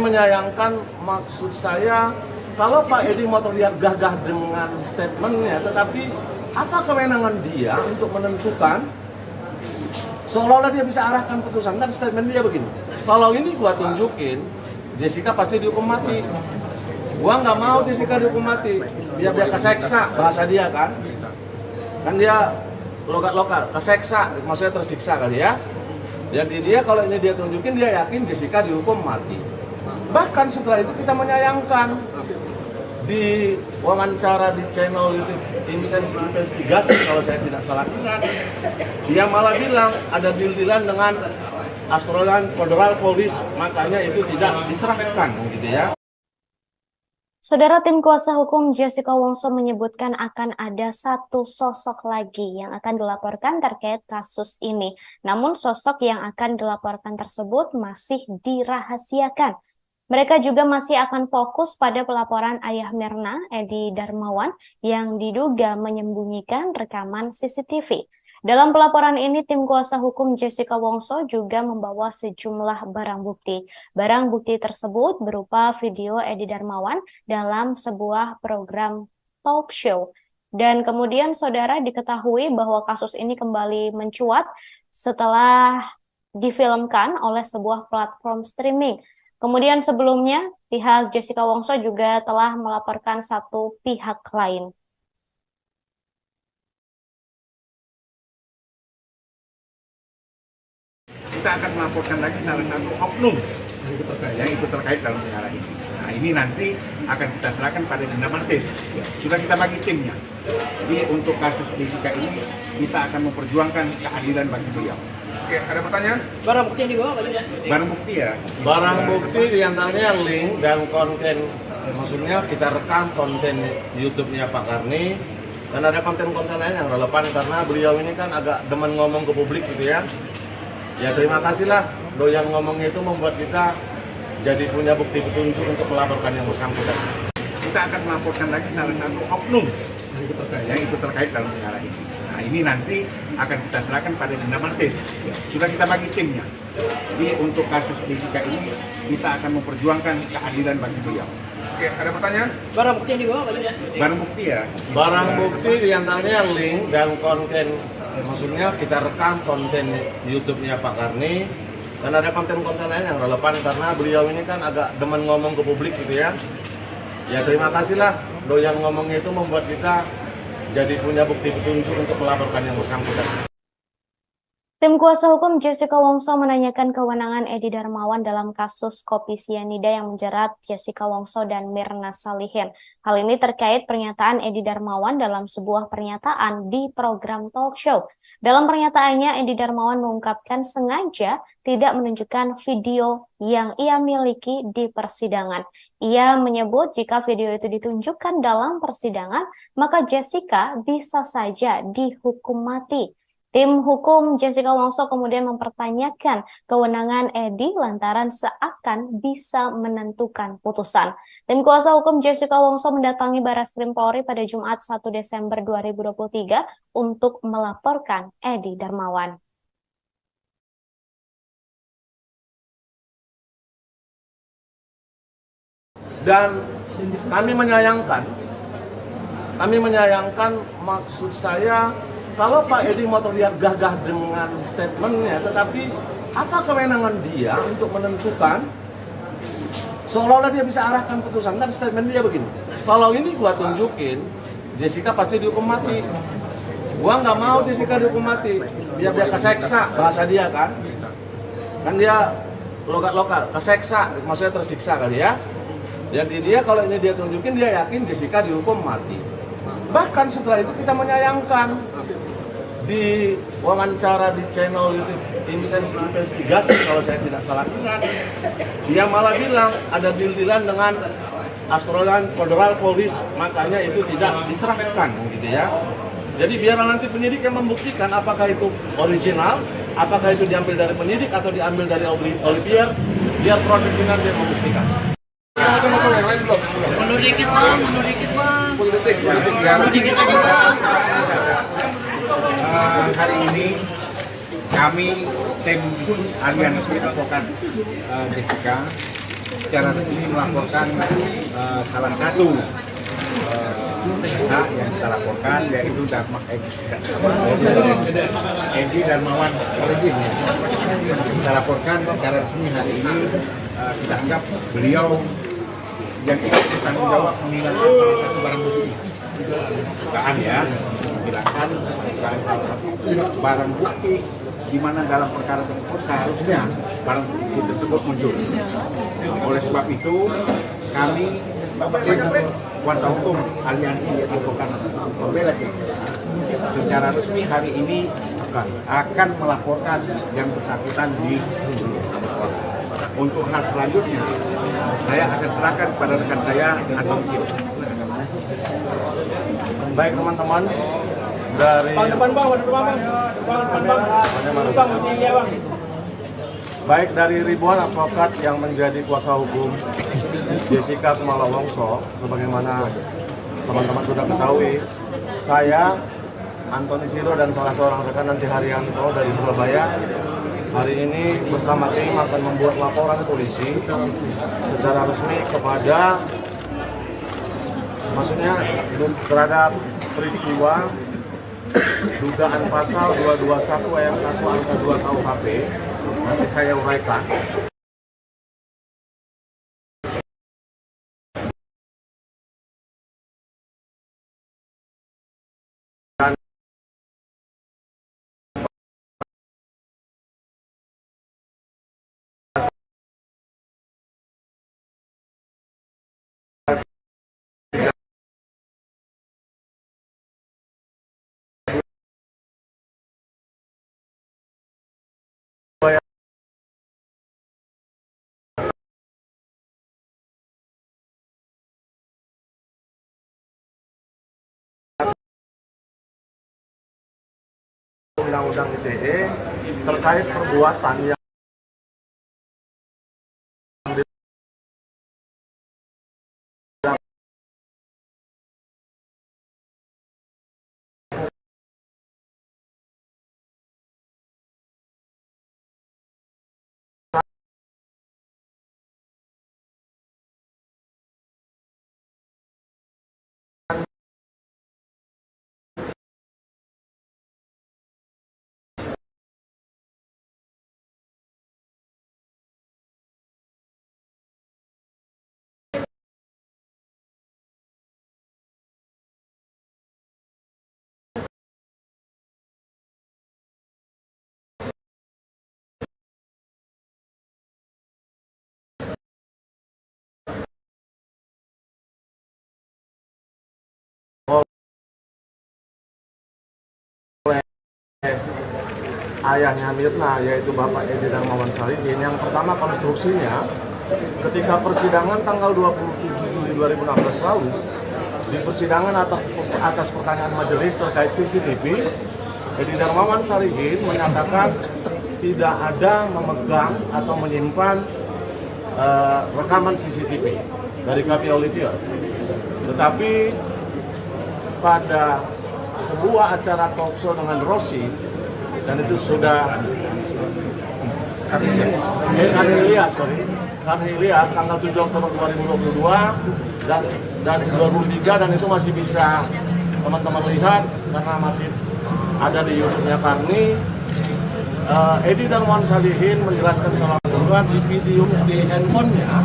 menyayangkan, maksud saya, kalau Pak Edi mau terlihat gagah dengan statementnya, tetapi apa kewenangan dia untuk menentukan seolah-olah dia bisa arahkan putusan? Kan statement dia begini, kalau ini gua tunjukin, Jessica pasti dihukum mati. Gua nggak mau Jessica dihukum mati, biar dia keseksa, bahasa dia kan dia logat lokal, keseksa, maksudnya tersiksa kali ya. Jadi dia kalau ini dia tunjukin, dia yakin Jessica dihukum mati. Bahkan setelah itu kita menyayangkan, di wawancara di channel YouTube Investigasi, kalau saya tidak salah ingat, dia malah bilang ada deal-dealan dengan Australian Federal Police, makanya itu tidak diserahkan gitu ya. Saudara, tim kuasa hukum Jessica Wongso menyebutkan akan ada satu sosok lagi yang akan dilaporkan terkait kasus ini. Namun sosok yang akan dilaporkan tersebut masih dirahasiakan. Mereka juga masih akan fokus pada pelaporan ayah Mirna, Edi Darmawan, yang diduga menyembunyikan rekaman CCTV. Dalam pelaporan ini, tim kuasa hukum Jessica Wongso juga membawa sejumlah barang bukti. Barang bukti tersebut berupa video Edi Darmawan dalam sebuah program talk show. Dan kemudian, saudara, diketahui bahwa kasus ini kembali mencuat setelah difilmkan oleh sebuah platform streaming. Kemudian sebelumnya, pihak Jessica Wongso juga telah melaporkan satu pihak lain. Kita akan melaporkan lagi salah satu oknum yang ikut terkait dalam perkara ini. Nah ini nanti akan kita serahkan pada Dinda Martin. Sudah kita bagi timnya. Jadi untuk kasus Jessica ini kita akan memperjuangkan keadilan bagi beliau. Oke, ada pertanyaan? Barang bukti yang dibawa Pak Jika? Barang bukti ya. Barang bukti diantaranya link dan konten, maksudnya kita rekam konten YouTube-nya Pak Karni, dan ada konten-konten lain yang relevan karena beliau ini kan agak demen ngomong ke publik gitu ya. Ya terima kasihlah, doyan ngomongnya itu membuat kita jadi punya bukti petunjuk untuk melaporkan yang bersangkutan. Kita akan melaporkan lagi salah satu oknum yang ikut terkait dalam perkara ini. Nah ini nanti akan kita serahkan pada Dinda Martin. Sudah kita bagi timnya. Jadi untuk kasus Jessica ini kita akan memperjuangkan keadilan bagi beliau. Oke, ada pertanyaan? Barang bukti yang dibawa Pak Jika? Barang bukti ya. Barang bukti diantaranya link dan konten, maksudnya kita rekam konten YouTube-nya Pak Karni, dan ada konten-konten lain yang relevan karena beliau ini kan agak demen ngomong ke publik gitu ya. Ya terima kasihlah, doyan ngomongnya itu membuat kita jadi punya bukti petunjuk untuk melaporkan yang bersangkutan. Tim kuasa hukum Jessica Wongso menanyakan kewenangan Edi Darmawan dalam kasus kopi sianida yang menjerat Jessica Wongso dan Mirna Salihin. Hal ini terkait pernyataan Edi Darmawan dalam sebuah pernyataan di program talk show. Dalam pernyataannya, Edi Darmawan mengungkapkan sengaja tidak menunjukkan video yang ia miliki di persidangan. Ia menyebut jika video itu ditunjukkan dalam persidangan, maka Jessica bisa saja dihukum mati. Tim hukum Jessica Wongso kemudian mempertanyakan kewenangan Edi lantaran seakan bisa menentukan putusan. Tim kuasa hukum Jessica Wongso mendatangi Barreskrim Polri pada Jumat 1 Desember 2023 untuk melaporkan Edi Darmawan. Dan kami menyayangkan maksud saya, kalau Pak Edi mau terlihat gagah dengan statementnya, tetapi apa kewenangan dia untuk menentukan seolah-olah dia bisa arahkan putusan? Kan statement dia begini, kalau ini gua tunjukin, Jessica pasti dihukum mati. Gua nggak mau Jessica dihukum mati, biar dia keseksa, bahasa dia kan. Kan dia logat lokal, keseksa, maksudnya tersiksa kali ya. Jadi dia kalau ini dia tunjukin, dia yakin Jessica dihukum mati. Bahkan setelah itu kita menyayangkan di wawancara di channel YouTube Investigasi, kalau saya tidak salah ingat, dia malah bilang ada deal-dealan dengan Australian Federal Police, makanya itu tidak diserahkan gitu ya. Jadi biar nanti penyidik yang membuktikan apakah itu original, apakah itu diambil dari penyidik atau diambil dari Olivier, biar proses ini nanti yang membuktikan. Mundur dikit bang, mundur dikit bang. Mundur dikit aja bang. Hari ini kami tim Aliansi Advokat Jessica secara resmi melaporkan salah satu pihak yang kita laporkan, yaitu Edi Darmawan. Kita laporkan secara resmi hari ini. Kita anggap beliau yang ikut bertanggung jawab menghilangkan salah satu barang bukti. Dugaan ya, menghilangkan salah satu barang bukti di mana dalam perkara tersebut seharusnya barang bukti tersebut muncul. Oleh sebab itu, kami kuasa hukum Aliansi Advokat Pembela Jessica secara resmi hari ini akan melaporkan yang bersangkutan di untuk hal selanjutnya, saya akan serahkan pada rekan saya Anton Sim. Baik teman-teman, dari baik dari ribuan advokat yang menjadi kuasa hukum Jessica Kumala Wongso, sebagaimana teman-teman sudah ketahui, saya Antoni Siro dan salah seorang rekan Nanti Haryanto dari Surabaya hari ini bersama tim akan membuat laporan polisi secara resmi kepada, maksudnya terhadap peristiwa dugaan pasal 221 ayat 1 angka 2 KUHP. Nanti saya uraikan. Undang-Undang ITE terkait perbuatan yang ayahnya Mirna, yaitu Bapak Edi Darmawan Salihin. Yang pertama, konstruksinya ketika persidangan tanggal 27 Juli 2016 lalu, di persidangan atas pertanyaan majelis terkait CCTV, Edi Darmawan Salihin menyatakan tidak ada memegang atau menyimpan rekaman CCTV dari KPI Olivier. Tetapi pada sebuah acara talkshow dengan Rossi, dan itu sudah Karnilias tanggal 7 Oktober 2022 dan 2003, dan itu masih bisa teman-teman lihat karena masih ada di YouTube-nya Karni. Edi Darmawan Salihin menjelaskan selama di video di handphonenya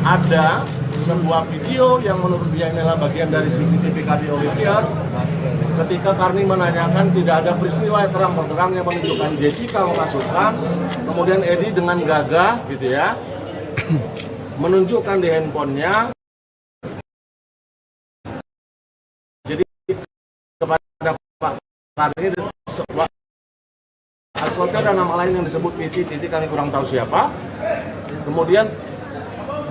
ada sebuah video yang menurut dia inilah bagian dari CCTV KPI Olivier. Ketika Karni menanyakan, tidak ada peristiwa yang terang-benderang yang menunjukkan Jessica memasukkan, kemudian Edi dengan gagah gitu ya menunjukkan di handphonenya. Jadi kepada Pak Karni advokatnya ada nama lain yang disebut Titi, kami kurang tahu siapa. Kemudian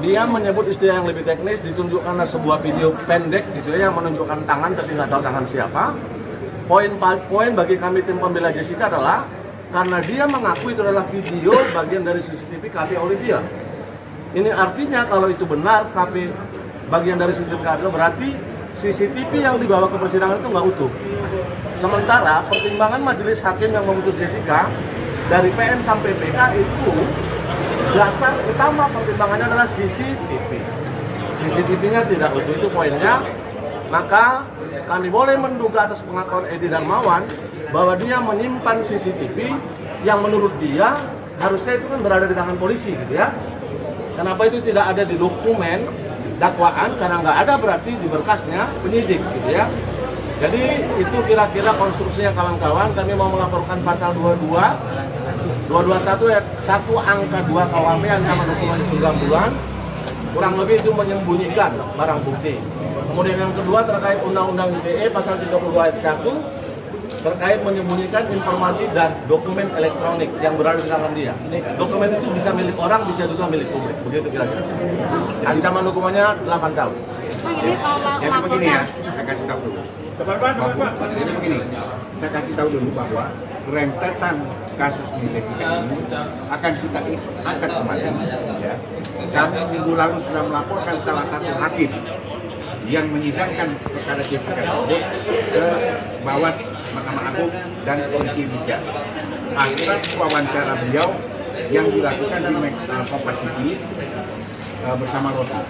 dia menyebut istilah yang lebih teknis, ditunjukkan sebuah video pendek gitu ya, yang menunjukkan tangan tapi nggak tahu tangan siapa. Poin bagi kami tim pembela Jessica adalah karena dia mengaku itu adalah video bagian dari CCTV KPI Olivier. Ini artinya kalau itu benar bagian dari CCTV KPI, berarti CCTV yang dibawa ke persidangan itu nggak utuh. Sementara pertimbangan majelis hakim yang memutus Jessica dari PN sampai PK itu dasar utama pertimbangannya adalah CCTV. CCTV-nya tidak utuh, itu poinnya. Maka kami boleh menduga atas pengakuan Edi Darmawan bahwa dia menyimpan CCTV yang menurut dia harusnya itu kan berada di tangan polisi gitu ya. Kenapa itu tidak ada di dokumen dakwaan? Karena nggak ada berarti di berkasnya penyidik gitu ya. Jadi itu kira-kira konstruksinya kawan-kawan. Kami mau melaporkan pasal 221 ayat 1 angka 2 KUHP ancaman hukuman 9 bulan. Kurang lebih itu menyembunyikan barang bukti. Kemudian yang kedua terkait Undang-Undang ITE pasal 32 ayat 1 terkait menyembunyikan informasi dan dokumen elektronik yang berada di tangan dia. Dokumen itu bisa milik orang, bisa juga milik publik. Begitu kira-kira. Ancaman hukumannya 8 tahun. Jadi begini ya, saya kasih tahu dulu. Jadi begini, saya kasih tahu dulu bahwa rentetan kasus di Jessica ini akan kita angkat kembali. Ya. Kami minggu lalu sudah melaporkan salah satu hakim yang menyidangkan perkara Jessica tersebut ke Bawas Mahkamah Agung dan Polisi Indonesia atas wawancara beliau yang dilakukan di Kompas TV bersama Rosa,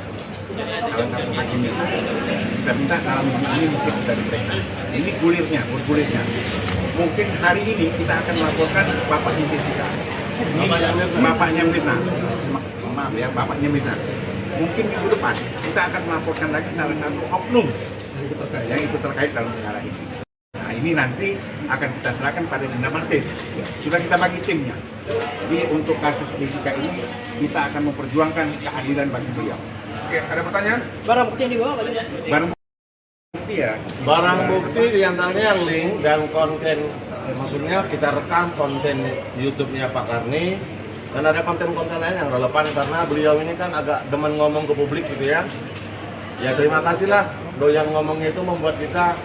salah satu hakim itu. Kita minta dalam minggu ini mungkin kita diperiksa. Ini bergulirnya. Mungkin hari ini kita akan melaporkan bapaknya Jessica, bapaknya Mirna. Maaf ya, bapaknya Mirna. Mungkin minggu depan kita akan melaporkan lagi salah satu oknum yang ikut terkait dalam perkara ini. Nah ini nanti akan kita serahkan pada Dinda Martin. Sudah kita bagi timnya. Jadi untuk kasus Jessica ini kita akan memperjuangkan keadilan bagi beliau. Oke, ada pertanyaan? Barang bukti yang dibawa apa juga? Barang bukti ya. Barang bukti diantaranya link dan konten, maksudnya kita rekam konten YouTube-nya Pak Karni, dan ada konten-konten lain yang relevan karena beliau ini kan agak demen ngomong ke publik gitu ya. Ya terima kasihlah, doyan ngomongnya itu membuat kita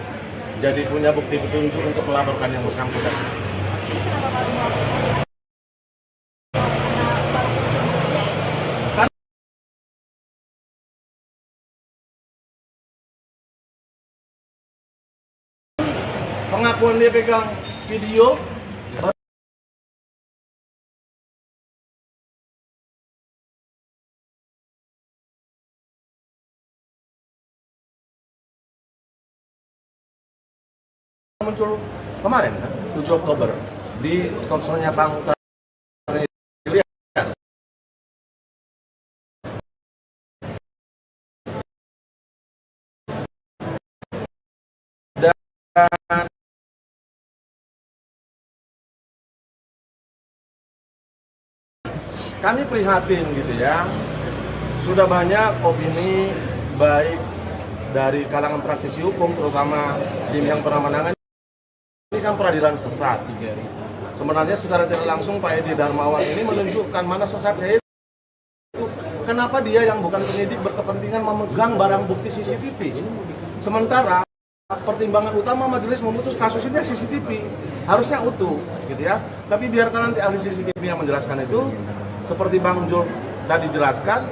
jadi punya bukti petunjuk untuk melaporkan yang bersangkutan. pengakuan dia pegang video, muncul kemarin kan, 7 Oktober di talkshow-nya Bang Ilyas. Dan kami prihatin gitu ya, sudah banyak opini baik dari kalangan praktisi hukum, terutama tim yang pernah menangani. Ini kan peradilan sesat. Sebenarnya secara tidak langsung Pak Edi Darmawan ini menunjukkan mana sesatnya itu. Kenapa dia yang bukan penyidik berkepentingan memegang barang bukti CCTV? Sementara pertimbangan utama majelis memutus kasus ini CCTV harusnya utuh, gitu ya. Tapi biarkan nanti ahli CCTV yang menjelaskan itu. Seperti Bang Jul tadi jelaskan,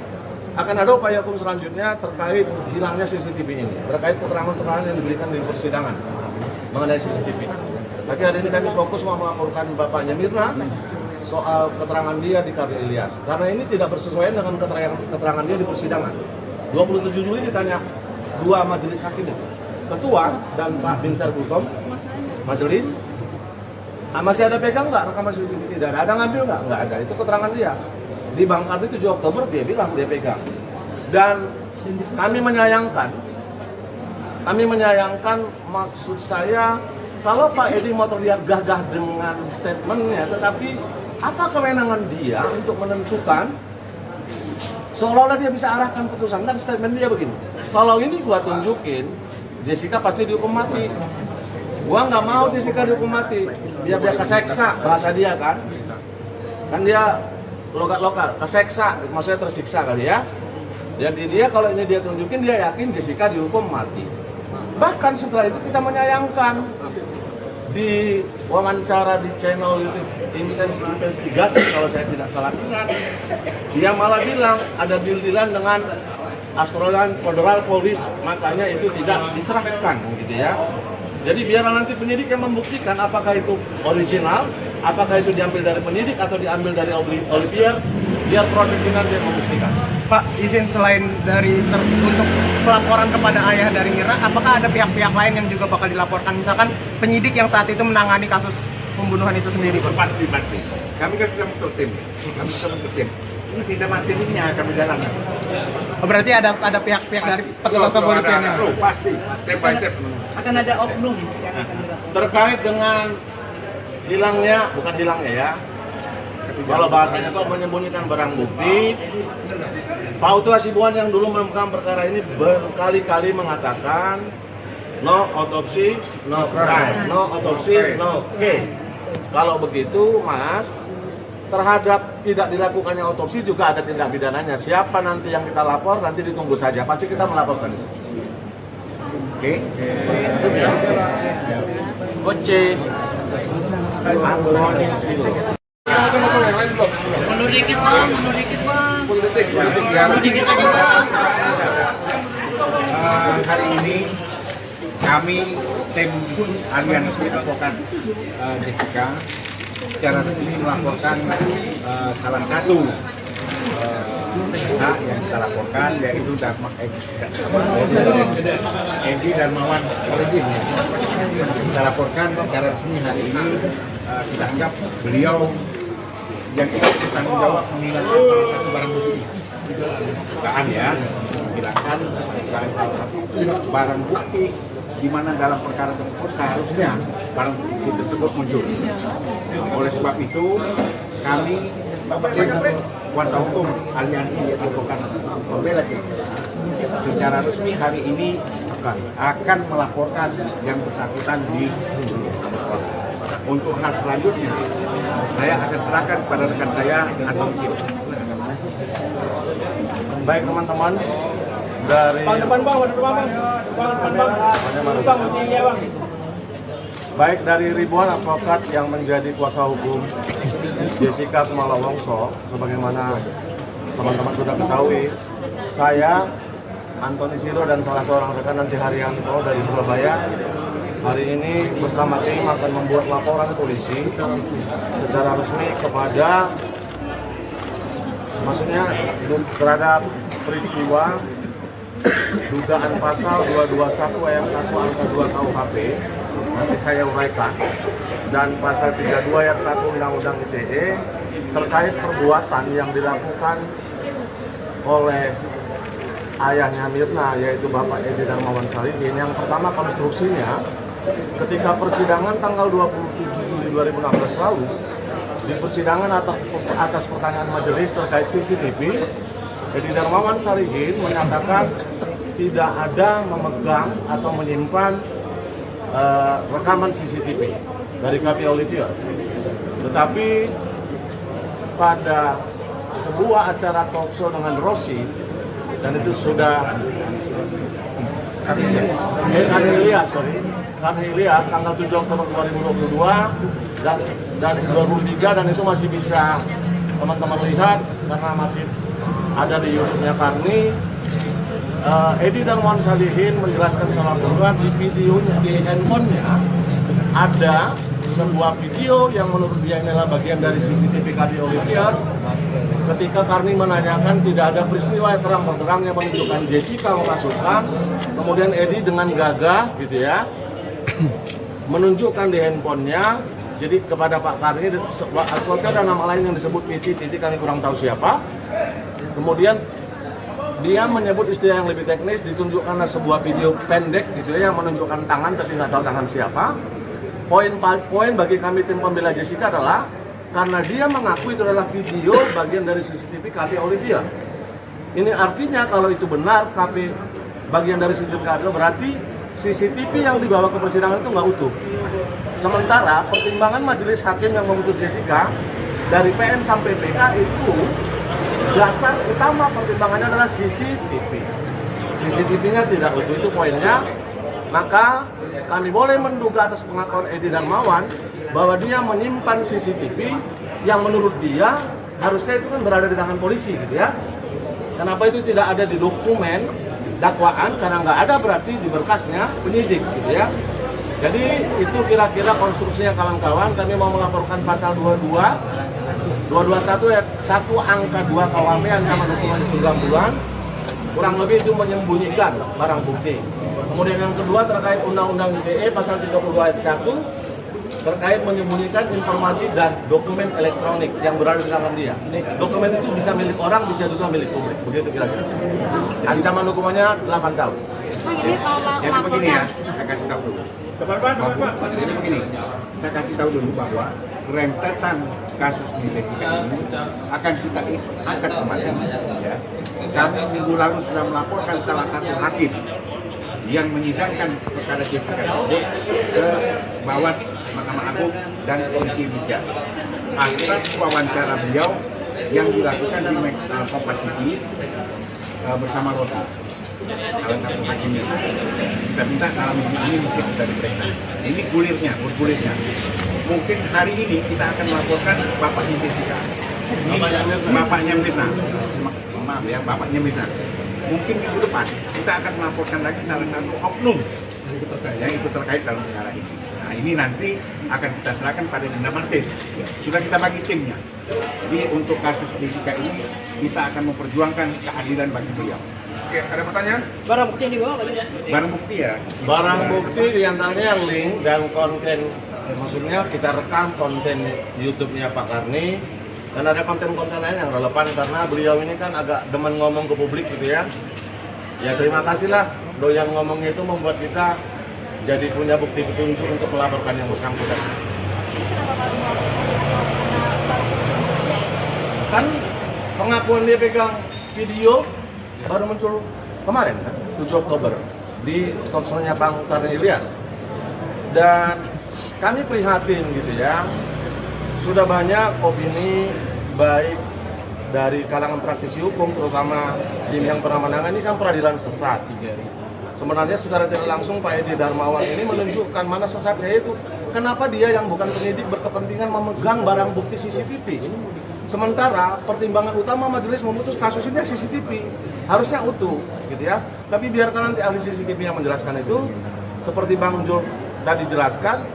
akan ada upaya hukum selanjutnya terkait hilangnya CCTV ini, terkait keterangan-keterangan yang diberikan di persidangan mengenai CCTV. Tapi hari ini kami fokus mau melaporkan bapaknya Mirna soal keterangan dia di KP Ilyas. Karena ini tidak bersesuaian dengan keterangan dia di persidangan. 27 Juli ditanya dua majelis hakim, Ketua dan Pak Binsar Kultom, majelis, masih ada pegang nggak rekaman CCTV? Tidak ada. Ada ngambil nggak? Nggak ada. Itu keterangan dia. Di Bang Kardi 7 Oktober dia bilang dia pegang. Dan kami menyayangkan maksud saya, kalau Pak Edi mau terlihat gagah dengan statementnya, tetapi apa kewenangan dia untuk menentukan seolah-olah dia bisa arahkan putusan? Kan statement dia begini, kalau ini gua tunjukin, Jessica pasti dihukum mati. Gua nggak mau Jessica dihukum mati, dia keseksa, bahasa dia kan dia lokal, keseksa, maksudnya tersiksa kali ya. Jadi dia kalau ini dia tunjukin, dia yakin Jessica dihukum mati. Bahkan setelah itu kita menyayangkan di wawancara di channel YouTube Intens Investigasi, kalau saya tidak salah ingat, dia malah bilang ada deal-dealan dengan Australian Federal Police, makanya itu tidak diserahkan gitu ya. Jadi biarlah nanti penyidik yang membuktikan apakah itu original, apakah itu diambil dari penyidik atau diambil dari Olivier, biar proses ini nanti yang membuktikan. Pak, izin selain untuk pelaporan kepada ayah dari Mirna, apakah ada pihak-pihak lain yang juga bakal dilaporkan? Misalkan penyidik yang saat itu menangani kasus pembunuhan itu sendiri, Pak? Pasti. Kami kan sudah bentuk tim. Ini tidak mati ini yang akan berjalan. Berarti ada pihak-pihak dari petugas kepolisian yang pasti. Step by step. Akan ada oknum yang akan dilakukan. Terkait dengan bukan hilangnya ya, kalau bahasanya itu menyembunyikan barang bukti, Pak Utu Hasibuan yang dulu menemukan perkara ini berkali-kali mengatakan no autopsy, no crime, no autopsy, no case. Kalau begitu, Mas, terhadap tidak dilakukannya otopsi juga ada tindak pidananya. Siapa nanti yang kita lapor, nanti ditunggu saja. Pasti kita melaporkan itu. Oke? Oke. Mundur dikit bang, mundur dikit bang. Mundur dikit aja bang. Hari ini kami tim Aliansi Advokat Jessica secara resmi melaporkan salah satu pihak yang kita laporkan, yaitu Edi Darmawan Kolegin. Kita laporkan secara resmi hari ini. Kita anggap beliau yang ikut bertanggung jawab menghilangkan salah satu barang bukti. Dugaan ya, menghilangkan salah satu barang bukti di mana dalam perkara tersebut seharusnya barang bukti tersebut muncul. Oleh sebab itu, kami kuasa hukum Aliansi Advokat Pembela Jessica secara resmi hari ini akan melaporkan yang bersangkutan di untuk hal selanjutnya. Saya akan serahkan pada rekan saya Anton Siro. Baik teman-teman, dari baik dari ribuan advokat yang menjadi kuasa hukum Jessica Kumala Wongso, sebagaimana teman-teman sudah ketahui, saya, Antoni Siro, dan salah seorang rekan Nanti Haryanto dari Surabaya hari ini bersama tim akan membuat laporan polisi secara resmi kepada, maksudnya terhadap peristiwa dugaan pasal 221 ayat 1 angka 2 KUHP, nanti saya uraikan, dan pasal 32 ayat 1 Undang-Undang ITE terkait perbuatan yang dilakukan oleh ayahnya Mirna, yaitu Bapak Edi Darmawan Salihin. Yang pertama, konstruksinya ketika persidangan tanggal 27 Juli 2016 lalu, di persidangan atas pertanyaan majelis terkait CCTV, Edi Darmawan Salihin menyatakan tidak ada memegang atau menyimpan rekaman CCTV dari KP Olivier. Tetapi pada sebuah acara talkshow dengan Rossi, dan itu sudah Karni Ilyas tanggal 7 Oktober 2022 dan 2003, dan itu masih bisa teman-teman lihat karena masih ada di YouTube-nya Karni. Edi Darmawan Salihin menjelaskan secara bahwa di videonya, di handphonenya ada sebuah video yang menurut dia inilah bagian dari CCTV KP Olivier. Ketika Karni menanyakan, tidak ada peristiwa yang terang-benderang yang menunjukkan Jessica memasukkan, kemudian Edi dengan gagah gitu ya menunjukkan di handphonenya. Jadi kepada Pak Karni, aktualnya ada nama lain yang disebut Titi, kami kurang tahu siapa. Kemudian dia menyebut istilah yang lebih teknis, ditunjukkan sebuah video pendek gitu ya, yang menunjukkan tangan tapi nggak tahu tangan siapa. Poin bagi kami tim pembela Jessica adalah karena dia mengaku itu adalah video bagian dari CCTV KP Olivier. Ini artinya kalau itu benar KP bagian dari CCTV KP, berarti CCTV yang dibawa ke persidangan itu nggak utuh. Sementara pertimbangan majelis hakim yang memutus Jessica dari PN sampai PK itu dasar utama pertimbangannya adalah CCTV. CCTV-nya tidak utuh, itu poinnya. Maka kami boleh menduga atas pengakuan Edi Darmawan bahwa dia menyimpan CCTV yang menurut dia harusnya itu kan berada di tangan polisi gitu ya. Kenapa itu tidak ada di dokumen dakwaan? Karena nggak ada berarti di berkasnya penyidik gitu ya. Jadi itu kira-kira konstruksinya kawan-kawan. Kami mau melaporkan pasal 221 ayat 1 angka 2 KUHP ancaman hukuman 9 bulan. Kurang lebih itu menyembunyikan barang bukti. Kemudian yang kedua terkait Undang-Undang ITE pasal 30 ayat 1 terkait menyembunyikan informasi dan dokumen elektronik yang berada di tangan dia. Dokumen itu bisa milik orang, bisa juga milik publik. Begitu kira-kira. Ancaman hukumannya 8 tahun. Jadi begini ya, saya kasih tahu dulu. Jadi begini, saya kasih tahu dulu bahwa rentetan kasus di Jessica ini akan kita angkat kembali. Ya. Kami minggu lalu sudah melaporkan salah satu hakim yang menyidangkan perkara Jessica tersebut ke Bawas Mahkamah Agung dan Komisi Yudisial atas wawancara beliau yang dilakukan di Kompas TV bersama Rossi, salah satu hakimnya. Kita minta dalam minggu ini mungkin kita diperiksa. Ini bergulirnya. Mungkin hari ini kita akan melaporkan bapaknya Jessica, bapaknya Mirna. Maaf ya, bapaknya Mirna. Mungkin minggu depan kita akan melaporkan lagi salah satu oknum yang ikut terkait dalam perkara ini. Nah, ini nanti akan kita serahkan pada Dinda Martin. Sudah kita bagi timnya. Jadi untuk kasus Jessica ini kita akan memperjuangkan keadilan bagi beliau. Oke, ada pertanyaan? Barang bukti yang dibawa apa ya? Barang bukti ya. Barang bukti diantaranya yang link dan konten, maksudnya kita rekam konten YouTube-nya Pak Karni. Dan ada konten-konten lain yang relevan karena beliau ini kan agak demen ngomong ke publik gitu ya. Ya terima kasih lah, doyan ngomongnya itu membuat kita jadi punya bukti petunjuk untuk melaporkan yang bersangkutan. Kan pengakuan dia pegang video baru muncul kemarin kan, 7 Oktober di talkshow-nya Bang Karni Ilyas. Dan kami prihatin gitu ya. Sudah banyak opini baik dari kalangan praktisi hukum, terutama tim yang pernah menangani kan peradilan sesat. Sebenarnya secara tidak langsung Pak Edi Darmawan ini menunjukkan mana sesatnya itu. Kenapa dia yang bukan penyidik berkepentingan memegang barang bukti CCTV? Sementara pertimbangan utama majelis memutus kasus ini CCTV harusnya utuh, gitu ya. Tapi biarkan nanti ahli CCTV yang menjelaskan itu, seperti Bang Jul tadi jelaskan,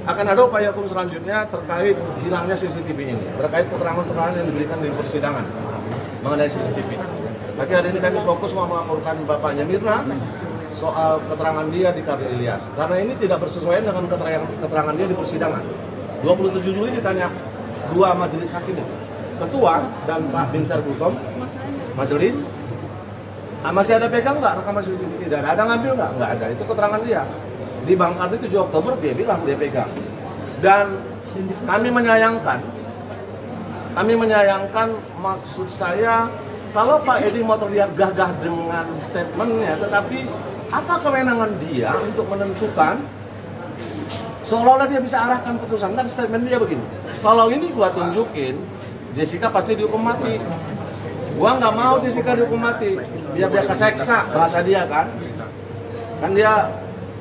akan ada upaya hukum selanjutnya terkait hilangnya CCTV ini, terkait keterangan-keterangan yang diberikan di persidangan mengenai CCTV. Tapi hari ini kami fokus mau melaporkan bapaknya Mirna soal keterangan dia di KP Ilyas, karena ini tidak bersesuaian dengan keterangan dia di persidangan. 27 Juli ditanya dua majelis hakim, ketua dan Pak Binsar Hukum majelis, masih ada pegang nggak rekaman CCTV? Tidak ada ngambil nggak ada. Itu keterangan dia. Di Bangkali 7 Oktober dia bilang dia pegang. Dan kami menyayangkan maksud saya kalau Pak Edi mau terlihat gagah dengan statementnya, tetapi apa kewenangan dia untuk menentukan seolah-olah dia bisa arahkan putusan? Kan statement dia begini, kalau ini gua tunjukin Jessica pasti dihukum mati. Gua nggak mau Jessica dihukum mati, biar dia keseksa, bahasa dia kan dia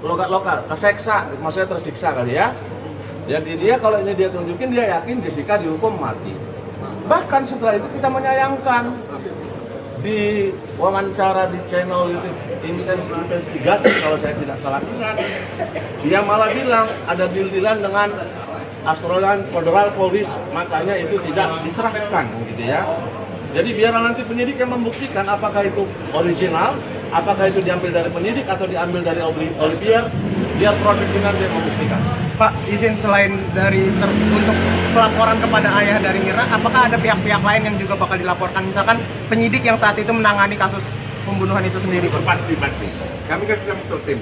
logat lokal, keseksa, maksudnya tersiksa kali ya. Jadi dia kalau ini dia tunjukin, dia yakin Jessica dihukum mati. Bahkan setelah itu kita menyayangkan di wawancara di channel YouTube Intens Investigasi, kalau saya tidak salah ingat, dia malah bilang ada deal-dealan dengan Australian Federal Police, makanya itu tidak diserahkan gitu ya. Jadi biar nanti penyidik yang membuktikan apakah itu original, apakah itu diambil dari penyidik atau diambil dari Olivier, biar proses ini nanti yang membuktikan. Pak, izin selain untuk pelaporan kepada ayah dari Mirna, apakah ada pihak-pihak lain yang juga bakal dilaporkan? Misalkan penyidik yang saat itu menangani kasus pembunuhan itu sendiri, Pak? Pasti. Kami kan sudah bentuk tim.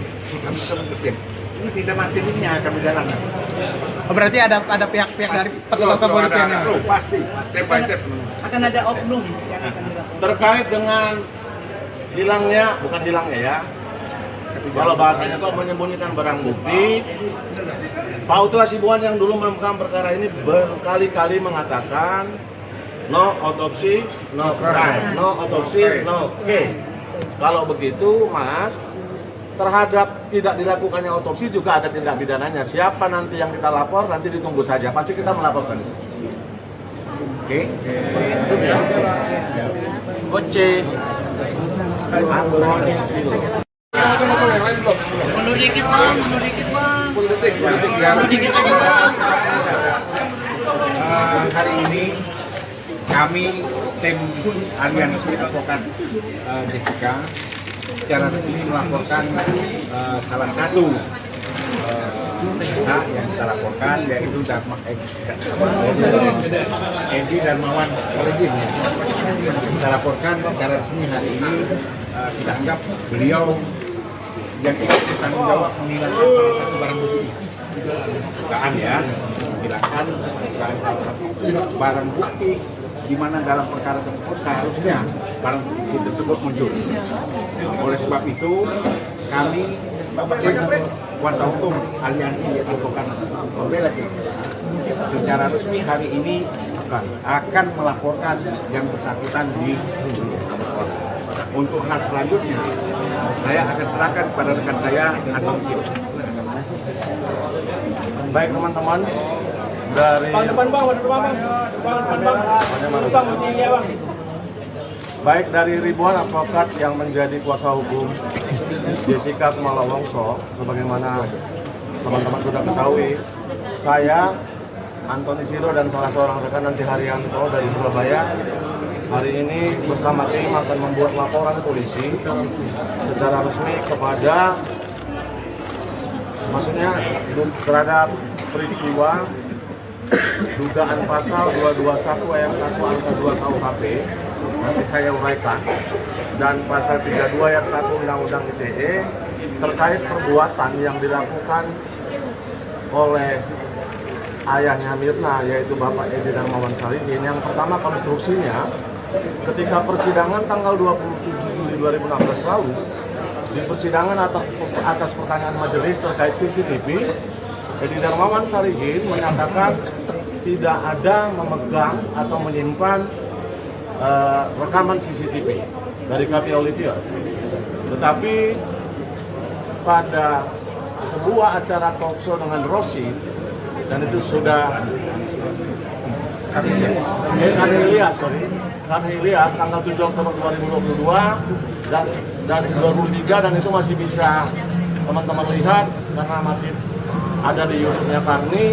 Ini tidak mati ini yang akan berjalan. Oh, berarti ada pihak-pihak dari petugas kepolisian yang Pasti. Step by step. Akan ada oknum yang akan dilaporkan. Terkait dengan bukan hilangnya ya, kalau bahasanya kok menyembunyikan barang bukti, Pak Utu Hasibuan yang dulu menemukan perkara ini berkali-kali mengatakan no autopsy, no crime, no autopsy, no case. Kalau begitu Mas, terhadap tidak dilakukannya otopsi juga ada tindak pidananya. Siapa nanti yang kita lapor, nanti ditunggu saja, pasti kita melaporkan itu. Oke. Oce. Mundur dikit bang, mundur dikit bang. Mundur dikit aja bang. Hari ini kami tim Aliansi Advokat Jessica secara resmi melaporkan salah satu pihak yang kita laporkan, yaitu Edi Darmawan Saligin. Kita laporkan secara resmi hari ini, kita anggap beliau yang ikut bertanggung jawab menghilangkan salah satu barang bukti. Bukaan ya, menghilangkan salah satu barang bukti di mana dalam perkara tersebut seharusnya barang bukti tersebut muncul. Oleh sebab itu, kami kuasa hukum Aliansi Advokat Membela Jessica secara resmi hari ini akan melaporkan yang bersangkutan di Mabes. Untuk hal selanjutnya, saya akan serahkan pada rekan saya Anton Sip. Baik teman-teman, dari baik dari ribuan advokat yang menjadi kuasa hukum Jessica Kumala Wongso, sebagaimana teman-teman sudah ketahui, saya, Antoni Siro, dan salah seorang rekan Nanti Haryanto dari Surabaya hari ini bersama tim akan membuat laporan polisi secara resmi kepada, maksudnya terhadap peristiwa dugaan pasal 221 ayat 1 angka 2 KUHP, nanti saya uraikan, dan pasal 32 ayat 1 Undang-Undang ITE terkait perbuatan yang dilakukan oleh ayahnya Mirna, yaitu Bapak Edi Darmawan Saligin. Yang pertama, konstruksinya ketika persidangan tanggal 27 Juli 2016 lalu, di persidangan atas pertanyaan majelis terkait CCTV, Edi Darmawan Saligin menyatakan tidak ada memegang atau menyimpan rekaman CCTV dari KP Olivier. Tetapi pada sebuah acara talkshow dengan Rossi, dan itu sudah Karni Ilyas tanggal 7 Oktober 2022 dan 2003, dan itu masih bisa teman-teman lihat karena masih ada di YouTube-nya Karni.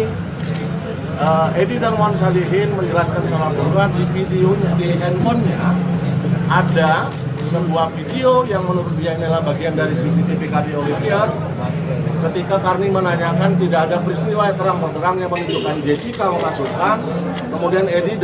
Edi dan Wan Salihin menjelaskan secara bahwa di videonya, di handphonenya ada sebuah video yang menurut dia inilah bagian dari CCTV Kadin Olivier. Ketika Karni menanyakan tidak ada peristiwa yang terang benderang yang menunjukkan Jessica memasukkan, kemudian Edi